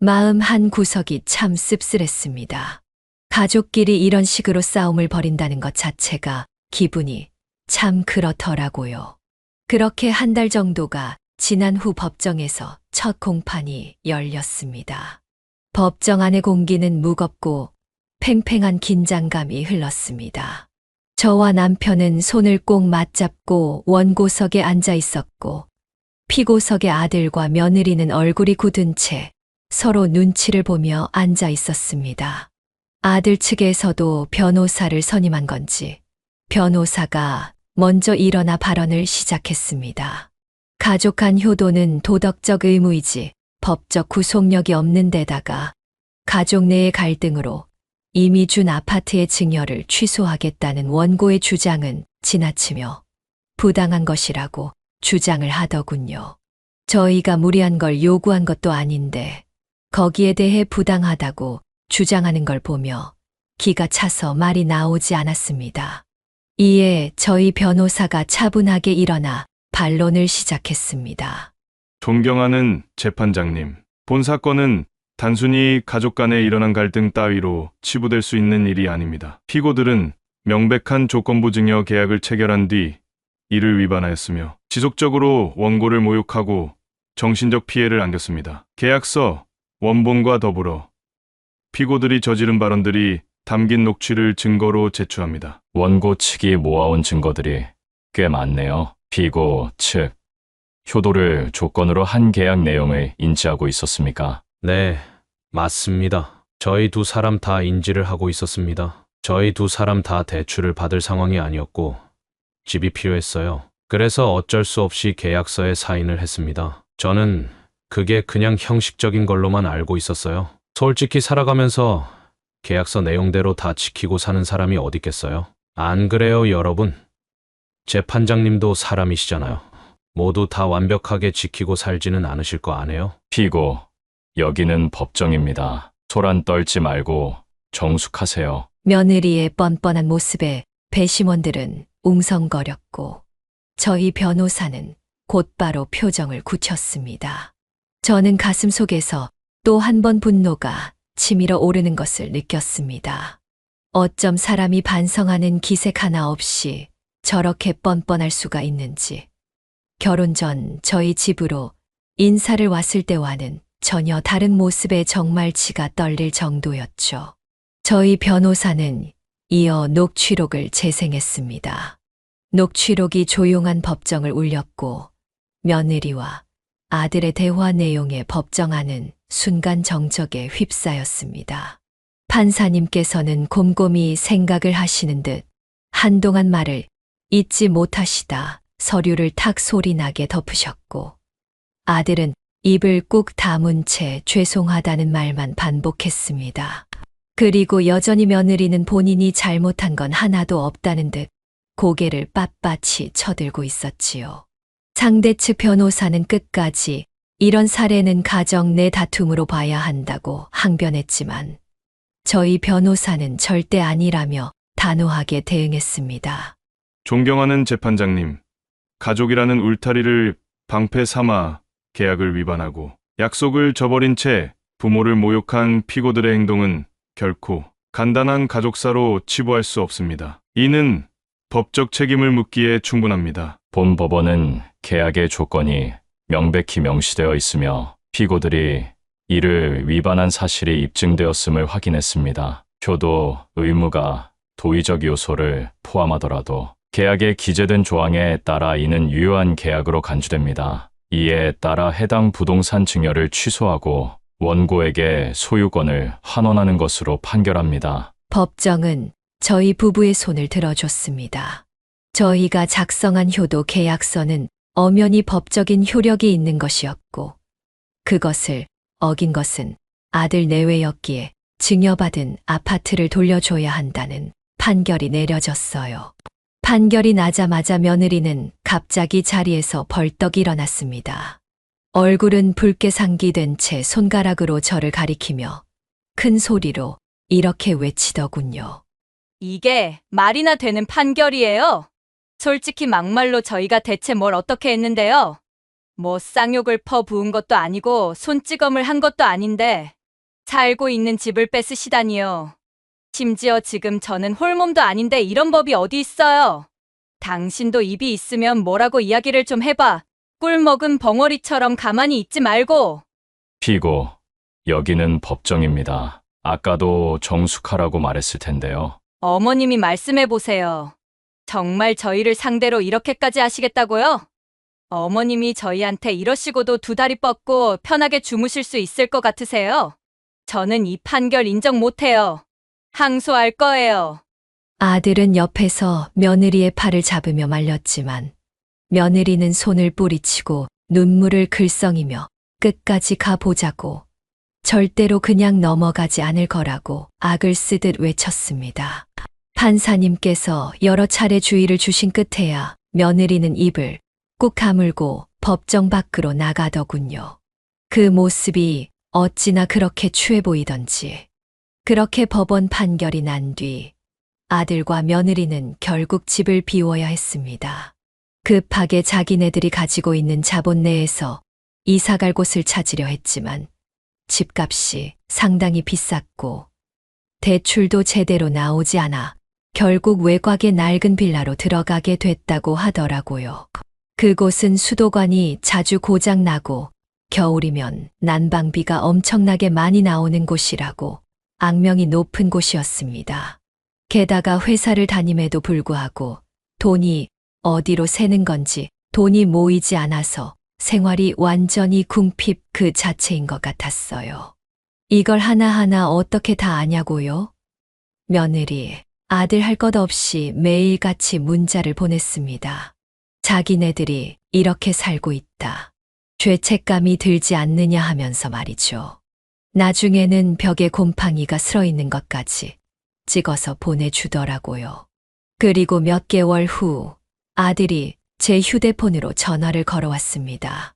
S2: 마음 한 구석이 참 씁쓸했습니다. 가족끼리 이런 식으로 싸움을 벌인다는 것 자체가 기분이 참 그렇더라고요. 그렇게 한 달 정도가 지난 후 법정에서 첫 공판이 열렸습니다. 법정 안의 공기는 무겁고 팽팽한 긴장감이 흘렀습니다. 저와 남편은 손을 꼭 맞잡고 원고석에 앉아 있었고 피고석의 아들과 며느리는 얼굴이 굳은 채 서로 눈치를 보며 앉아 있었습니다. 아들 측에서도 변호사를 선임한 건지 변호사가 먼저 일어나 발언을 시작했습니다. 가족 간 효도는 도덕적 의무이지 법적 구속력이 없는 데다가 가족 내의 갈등으로 이미 준 아파트의 증여를 취소하겠다는 원고의 주장은 지나치며 부당한 것이라고 주장을 하더군요. 저희가 무리한 걸 요구한 것도 아닌데 거기에 대해 부당하다고 주장하는 걸 보며 기가 차서 말이 나오지 않았습니다. 이에 저희 변호사가 차분하게 일어나 반론을 시작했습니다.
S6: 존경하는 재판장님, 본 사건은 단순히 가족 간에 일어난 갈등 따위로 치부될 수 있는 일이 아닙니다. 피고들은 명백한 조건부 증여 계약을 체결한 뒤 이를 위반하였으며 지속적으로 원고를 모욕하고 정신적 피해를 안겼습니다. 계약서, 원본과 더불어 피고들이 저지른 발언들이 담긴 녹취를 증거로 제출합니다.
S7: 원고 측이 모아온 증거들이 꽤 많네요. 피고 측, 효도를 조건으로 한 계약 내용을 인지하고 있었습니까?
S4: 네, 맞습니다. 저희 두 사람 다 인지를 하고 있었습니다. 저희 두 사람 다 대출을 받을 상황이 아니었고 집이 필요했어요. 그래서 어쩔 수 없이 계약서에 사인을 했습니다. 저는 그게 그냥 형식적인 걸로만 알고 있었어요. 솔직히 살아가면서 계약서 내용대로 다 지키고 사는 사람이 어디 있겠어요? 안 그래요, 여러분? 재판장님도 사람이시잖아요. 모두 다 완벽하게 지키고 살지는 않으실 거 아네요?
S7: 피고, 여기는 법정입니다. 소란 떨지 말고 정숙하세요.
S2: 며느리의 뻔뻔한 모습에 배심원들은 웅성거렸고 저희 변호사는 곧바로 표정을 굳혔습니다. 저는 가슴 속에서 또 한 번 분노가 치밀어 오르는 것을 느꼈습니다. 어쩜 사람이 반성하는 기색 하나 없이 저렇게 뻔뻔할 수가 있는지. 결혼 전 저희 집으로 인사를 왔을 때와는 전혀 다른 모습의 정말치가 떨릴 정도였죠. 저희 변호사는 이어 녹취록을 재생했습니다. 녹취록이 조용한 법정을 울렸고 며느리와 아들의 대화 내용에 법정안은 순간 정적에 휩싸였습니다. 판사님께서는 곰곰이 생각을 하시는 듯 한동안 말을 잇지 못하시다 서류를 탁 소리나게 덮으셨고 아들은 입을 꾹 다문 채 죄송하다는 말만 반복했습니다. 그리고 여전히 며느리는 본인이 잘못한 건 하나도 없다는 듯 고개를 빳빳이 쳐들고 있었지요. 상대 측 변호사는 끝까지 이런 사례는 가정 내 다툼으로 봐야 한다고 항변했지만 저희 변호사는 절대 아니라며 단호하게 대응했습니다.
S6: 존경하는 재판장님, 가족이라는 울타리를 방패 삼아 계약을 위반하고 약속을 저버린 채 부모를 모욕한 피고들의 행동은 결코 간단한 가족사로 치부할 수 없습니다. 이는 법적 책임을 묻기에 충분합니다.
S7: 본 법원은 계약의 조건이 명백히 명시되어 있으며 피고들이 이를 위반한 사실이 입증되었음을 확인했습니다. 효도 의무가 도의적 요소를 포함하더라도 계약에 기재된 조항에 따라 이는 유효한 계약으로 간주됩니다. 이에 따라 해당 부동산 증여를 취소하고 원고에게 소유권을 환원하는 것으로 판결합니다.
S2: 법정은 저희 부부의 손을 들어줬습니다. 저희가 작성한 효도 계약서는 엄연히 법적인 효력이 있는 것이었고 그것을 어긴 것은 아들 내외였기에 증여받은 아파트를 돌려줘야 한다는 판결이 내려졌어요. 판결이 나자마자 며느리는 갑자기 자리에서 벌떡 일어났습니다. 얼굴은 붉게 상기된 채 손가락으로 저를 가리키며 큰 소리로 이렇게 외치더군요.
S5: 이게 말이나 되는 판결이에요? 솔직히 막말로 저희가 대체 뭘 어떻게 했는데요? 뭐 쌍욕을 퍼부은 것도 아니고 손찌검을 한 것도 아닌데 살고 있는 집을 뺏으시다니요. 심지어 지금 저는 홀몸도 아닌데 이런 법이 어디 있어요? 당신도 입이 있으면 뭐라고 이야기를 좀 해봐. 꿀 먹은 벙어리처럼 가만히 있지 말고.
S7: 피고, 여기는 법정입니다. 아까도 정숙하라고 말했을 텐데요.
S5: 어머님이 말씀해 보세요. 정말 저희를 상대로 이렇게까지 하시겠다고요? 어머님이 저희한테 이러시고도 두 다리 뻗고 편하게 주무실 수 있을 것 같으세요? 저는 이 판결 인정 못해요. 항소할 거예요.
S2: 아들은 옆에서 며느리의 팔을 잡으며 말렸지만 며느리는 손을 뿌리치고 눈물을 글썽이며 끝까지 가보자고 절대로 그냥 넘어가지 않을 거라고 악을 쓰듯 외쳤습니다. 판사님께서 여러 차례 주의를 주신 끝에야 며느리는 입을 꾹 다물고 법정 밖으로 나가더군요. 그 모습이 어찌나 그렇게 추해 보이던지. 그렇게 법원 판결이 난 뒤 아들과 며느리는 결국 집을 비워야 했습니다. 급하게 자기네들이 가지고 있는 자본 내에서 이사갈 곳을 찾으려 했지만 집값이 상당히 비쌌고 대출도 제대로 나오지 않아 결국 외곽의 낡은 빌라로 들어가게 됐다고 하더라고요. 그곳은 수도관이 자주 고장나고 겨울이면 난방비가 엄청나게 많이 나오는 곳이라고 악명이 높은 곳이었습니다. 게다가 회사를 다님에도 불구하고 돈이 어디로 새는 건지 돈이 모이지 않아서 생활이 완전히 궁핍 그 자체인 것 같았어요. 이걸 하나하나 어떻게 다 아냐고요? 며느리, 아들 할 것 없이 매일같이 문자를 보냈습니다. 자기네들이 이렇게 살고 있다. 죄책감이 들지 않느냐 하면서 말이죠. 나중에는 벽에 곰팡이가 슬어 있는 것까지 찍어서 보내주더라고요. 그리고 몇 개월 후 아들이 제 휴대폰으로 전화를 걸어왔습니다.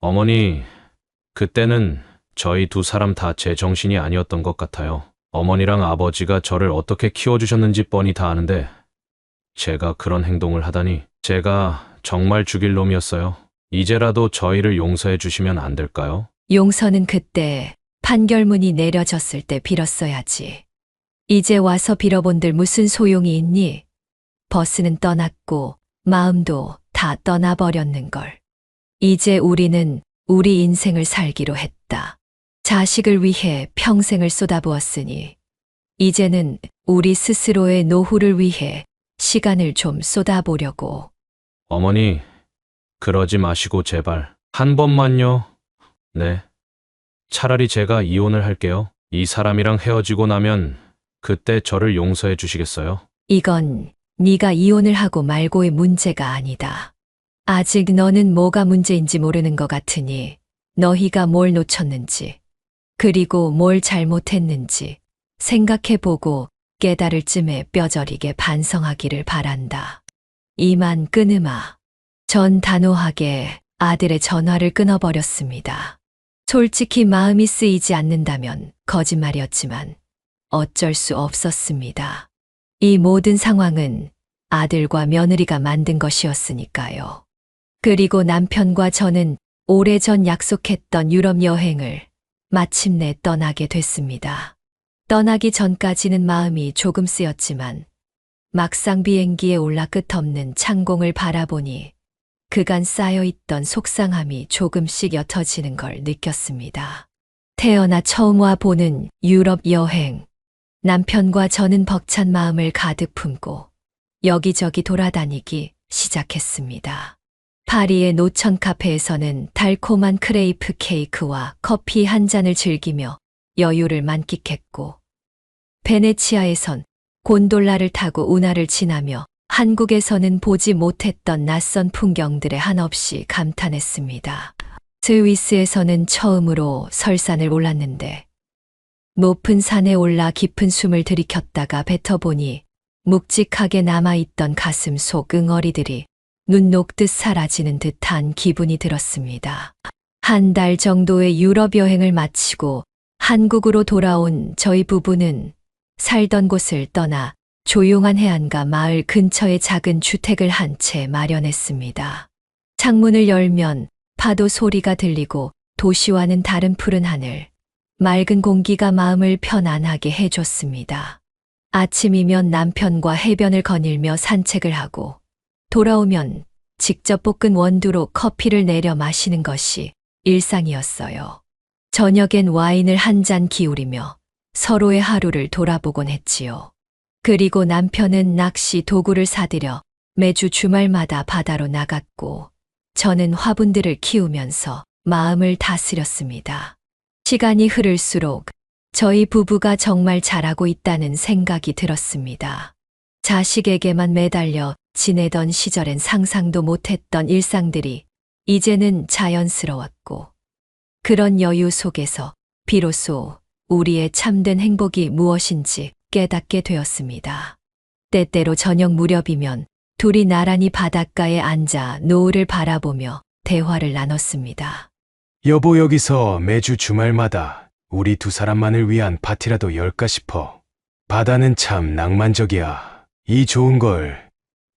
S4: 어머니, 그때는 저희 두 사람 다 제 정신이 아니었던 것 같아요. 어머니랑 아버지가 저를 어떻게 키워주셨는지 뻔히 다 아는데 제가 그런 행동을 하다니 제가 정말 죽일 놈이었어요. 이제라도 저희를 용서해 주시면 안 될까요?
S2: 용서는 그때 판결문이 내려졌을 때 빌었어야지. 이제 와서 빌어본들 무슨 소용이 있니? 버스는 떠났고 마음도 다 떠나버렸는걸. 이제 우리는 우리 인생을 살기로 했다. 자식을 위해 평생을 쏟아부었으니 이제는 우리 스스로의 노후를 위해 시간을 좀 쏟아보려고.
S4: 어머니, 그러지 마시고 제발 한 번만요. 네. 차라리 제가 이혼을 할게요. 이 사람이랑 헤어지고 나면 그때 저를 용서해 주시겠어요?
S2: 이건 네가 이혼을 하고 말고의 문제가 아니다. 아직 너는 뭐가 문제인지 모르는 것 같으니 너희가 뭘 놓쳤는지 그리고 뭘 잘못했는지 생각해보고 깨달을 쯤에 뼈저리게 반성하기를 바란다. 이만 끊으마. 전 단호하게 아들의 전화를 끊어버렸습니다. 솔직히 마음이 쓰이지 않는다면 거짓말이었지만 어쩔 수 없었습니다. 이 모든 상황은 아들과 며느리가 만든 것이었으니까요. 그리고 남편과 저는 오래전 약속했던 유럽 여행을 마침내 떠나게 됐습니다. 떠나기 전까지는 마음이 조금 쓰였지만 막상 비행기에 올라 끝없는 창공을 바라보니 그간 쌓여있던 속상함이 조금씩 옅어지는 걸 느꼈습니다. 태어나 처음 와보는 유럽 여행. 남편과 저는 벅찬 마음을 가득 품고 여기저기 돌아다니기 시작했습니다. 파리의 노천 카페에서는 달콤한 크레이프 케이크와 커피 한 잔을 즐기며 여유를 만끽했고, 베네치아에선 곤돌라를 타고 운하를 지나며 한국에서는 보지 못했던 낯선 풍경들에 한없이 감탄했습니다. 스위스에서는 처음으로 설산을 올랐는데 높은 산에 올라 깊은 숨을 들이켰다가 뱉어보니 묵직하게 남아있던 가슴 속 응어리들이 눈 녹듯 사라지는 듯한 기분이 들었습니다. 한 달 정도의 유럽 여행을 마치고 한국으로 돌아온 저희 부부는 살던 곳을 떠나 조용한 해안가 마을 근처에 작은 주택을 한 채 마련했습니다. 창문을 열면 파도 소리가 들리고 도시와는 다른 푸른 하늘, 맑은 공기가 마음을 편안하게 해줬습니다. 아침이면 남편과 해변을 거닐며 산책을 하고 돌아오면 직접 볶은 원두로 커피를 내려 마시는 것이 일상이었어요. 저녁엔 와인을 한 잔 기울이며 서로의 하루를 돌아보곤 했지요. 그리고 남편은 낚시 도구를 사들여 매주 주말마다 바다로 나갔고 저는 화분들을 키우면서 마음을 다스렸습니다. 시간이 흐를수록 저희 부부가 정말 잘하고 있다는 생각이 들었습니다. 자식에게만 매달려 지내던 시절엔 상상도 못했던 일상들이 이제는 자연스러웠고 그런 여유 속에서 비로소 우리의 참된 행복이 무엇인지 깨닫게 되었습니다. 때때로 저녁 무렵이면 둘이 나란히 바닷가에 앉아 노을을 바라보며 대화를 나눴습니다.
S3: 여보, 여기서 매주 주말마다 우리 두 사람만을 위한 파티라도 열까 싶어. 바다는 참 낭만적이야. 이 좋은 걸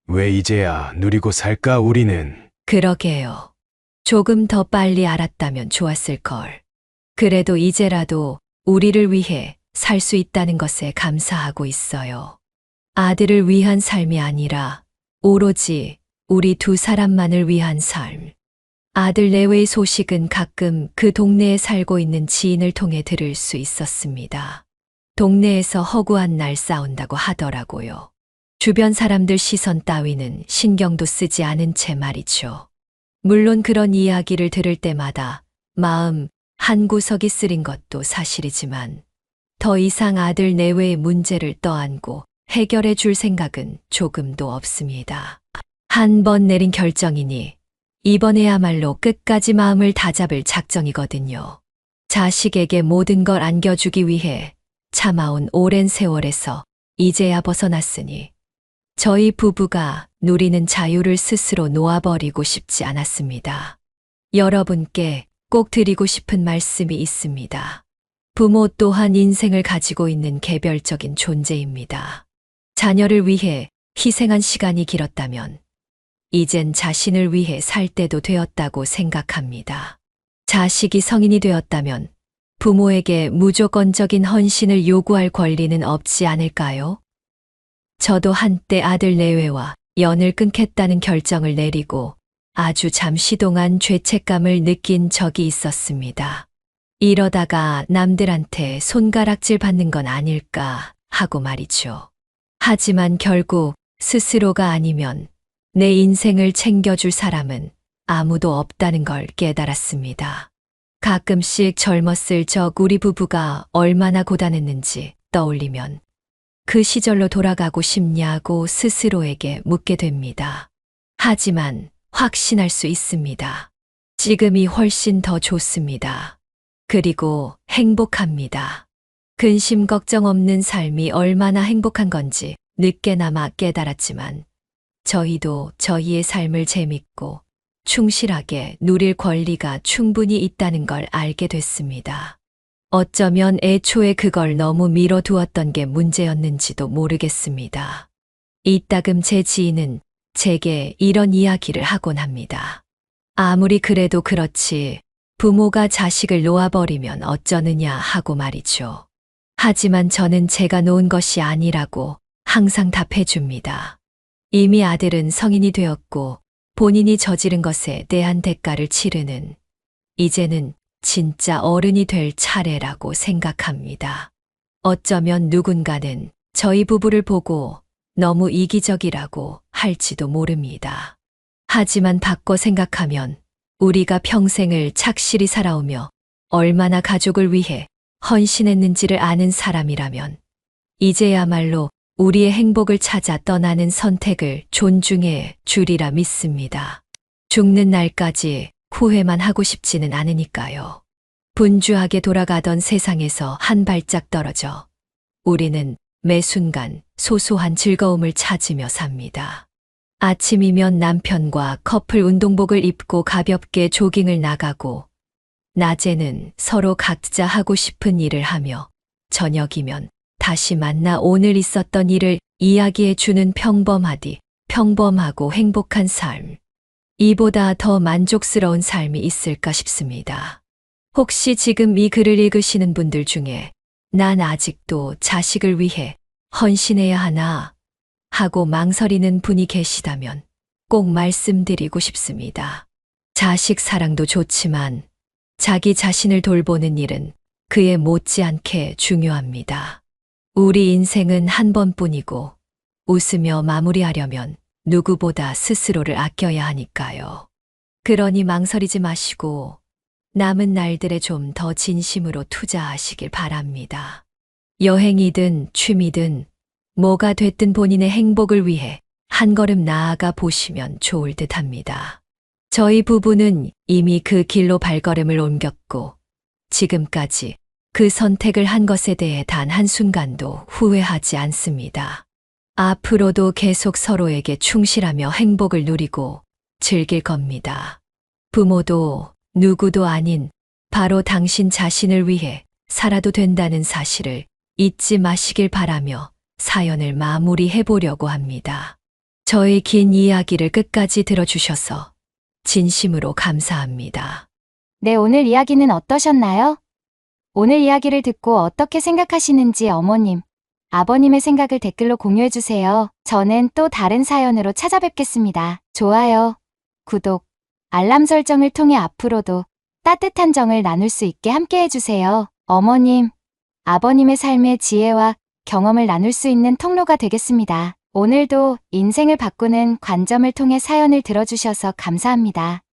S3: 왜 이제야 누리고 살까 우리는.
S2: 그러게요. 조금 더 빨리 알았다면 좋았을 걸. 그래도 이제라도 우리를 위해 살 수 있다는 것에 감사하고 있어요. 아들을 위한 삶이 아니라 오로지 우리 두 사람만을 위한 삶. 아들 내외의 소식은 가끔 그 동네에 살고 있는 지인을 통해 들을 수 있었습니다. 동네에서 허구한 날 싸운다고 하더라고요. 주변 사람들 시선 따위는 신경도 쓰지 않은 채 말이죠. 물론 그런 이야기를 들을 때마다 마음 한구석이 쓰린 것도 사실이지만 더 이상 아들 내외의 문제를 떠안고 해결해 줄 생각은 조금도 없습니다. 한 번 내린 결정이니 이번에야말로 끝까지 마음을 다잡을 작정이거든요. 자식에게 모든 걸 안겨주기 위해 참아온 오랜 세월에서 이제야 벗어났으니 저희 부부가 누리는 자유를 스스로 놓아버리고 싶지 않았습니다. 여러분께 꼭 드리고 싶은 말씀이 있습니다. 부모 또한 인생을 가지고 있는 개별적인 존재입니다. 자녀를 위해 희생한 시간이 길었다면 이젠 자신을 위해 살 때도 되었다고 생각합니다. 자식이 성인이 되었다면 부모에게 무조건적인 헌신을 요구할 권리는 없지 않을까요? 저도 한때 아들 내외와 연을 끊겠다는 결정을 내리고 아주 잠시 동안 죄책감을 느낀 적이 있었습니다. 이러다가 남들한테 손가락질 받는 건 아닐까 하고 말이죠. 하지만 결국 스스로가 아니면 내 인생을 챙겨줄 사람은 아무도 없다는 걸 깨달았습니다. 가끔씩 젊었을 적 우리 부부가 얼마나 고단했는지 떠올리면 그 시절로 돌아가고 싶냐고 스스로에게 묻게 됩니다. 하지만 확신할 수 있습니다. 지금이 훨씬 더 좋습니다. 그리고 행복합니다. 근심 걱정 없는 삶이 얼마나 행복한 건지 늦게나마 깨달았지만 저희도 저희의 삶을 재밌고 충실하게 누릴 권리가 충분히 있다는 걸 알게 됐습니다. 어쩌면 애초에 그걸 너무 미뤄두었던 게 문제였는지도 모르겠습니다. 이따금 제 지인은 제게 이런 이야기를 하곤 합니다. 아무리 그래도 그렇지 부모가 자식을 놓아버리면 어쩌느냐 하고 말이죠. 하지만 저는 제가 놓은 것이 아니라고 항상 답해줍니다. 이미 아들은 성인이 되었고 본인이 저지른 것에 대한 대가를 치르는 이제는 진짜 어른이 될 차례라고 생각합니다. 어쩌면 누군가는 저희 부부를 보고 너무 이기적이라고 할지도 모릅니다. 하지만 바꿔 생각하면 우리가 평생을 착실히 살아오며 얼마나 가족을 위해 헌신했는지를 아는 사람이라면 이제야말로 우리의 행복을 찾아 떠나는 선택을 존중해 주리라 믿습니다. 죽는 날까지 후회만 하고 싶지는 않으니까요. 분주하게 돌아가던 세상에서 한 발짝 떨어져 우리는 매 순간 소소한 즐거움을 찾으며 삽니다. 아침이면 남편과 커플 운동복을 입고 가볍게 조깅을 나가고 낮에는 서로 각자 하고 싶은 일을 하며 저녁이면 다시 만나 오늘 있었던 일을 이야기해 주는 평범하고 행복한 삶. 이보다 더 만족스러운 삶이 있을까 싶습니다. 혹시 지금 이 글을 읽으시는 분들 중에 난 아직도 자식을 위해 헌신해야 하나 하고 망설이는 분이 계시다면 꼭 말씀드리고 싶습니다. 자식 사랑도 좋지만 자기 자신을 돌보는 일은 그에 못지않게 중요합니다. 우리 인생은 한 번뿐이고 웃으며 마무리하려면 누구보다 스스로를 아껴야 하니까요. 그러니 망설이지 마시고 남은 날들에 좀 더 진심으로 투자하시길 바랍니다. 여행이든 취미든 뭐가 됐든 본인의 행복을 위해 한 걸음 나아가 보시면 좋을 듯합니다. 저희 부부는 이미 그 길로 발걸음을 옮겼고 지금까지 그 선택을 한 것에 대해 단 한순간도 후회하지 않습니다. 앞으로도 계속 서로에게 충실하며 행복을 누리고 즐길 겁니다. 부모도 누구도 아닌 바로 당신 자신을 위해 살아도 된다는 사실을 잊지 마시길 바라며 사연을 마무리해 보려고 합니다. 저의 긴 이야기를 끝까지 들어주셔서 진심으로 감사합니다.
S1: 네, 오늘 이야기는 어떠셨나요? 오늘 이야기를 듣고 어떻게 생각하시는지 어머님, 아버님의 생각을 댓글로 공유해주세요. 저는 또 다른 사연으로 찾아뵙겠습니다. 좋아요, 구독, 알람 설정을 통해 앞으로도 따뜻한 정을 나눌 수 있게 함께 해주세요. 어머님, 아버님의 삶의 지혜와 경험을 나눌 수 있는 통로가 되겠습니다. 오늘도 인생을 바꾸는 관점을 통해 사연을 들어주셔서 감사합니다.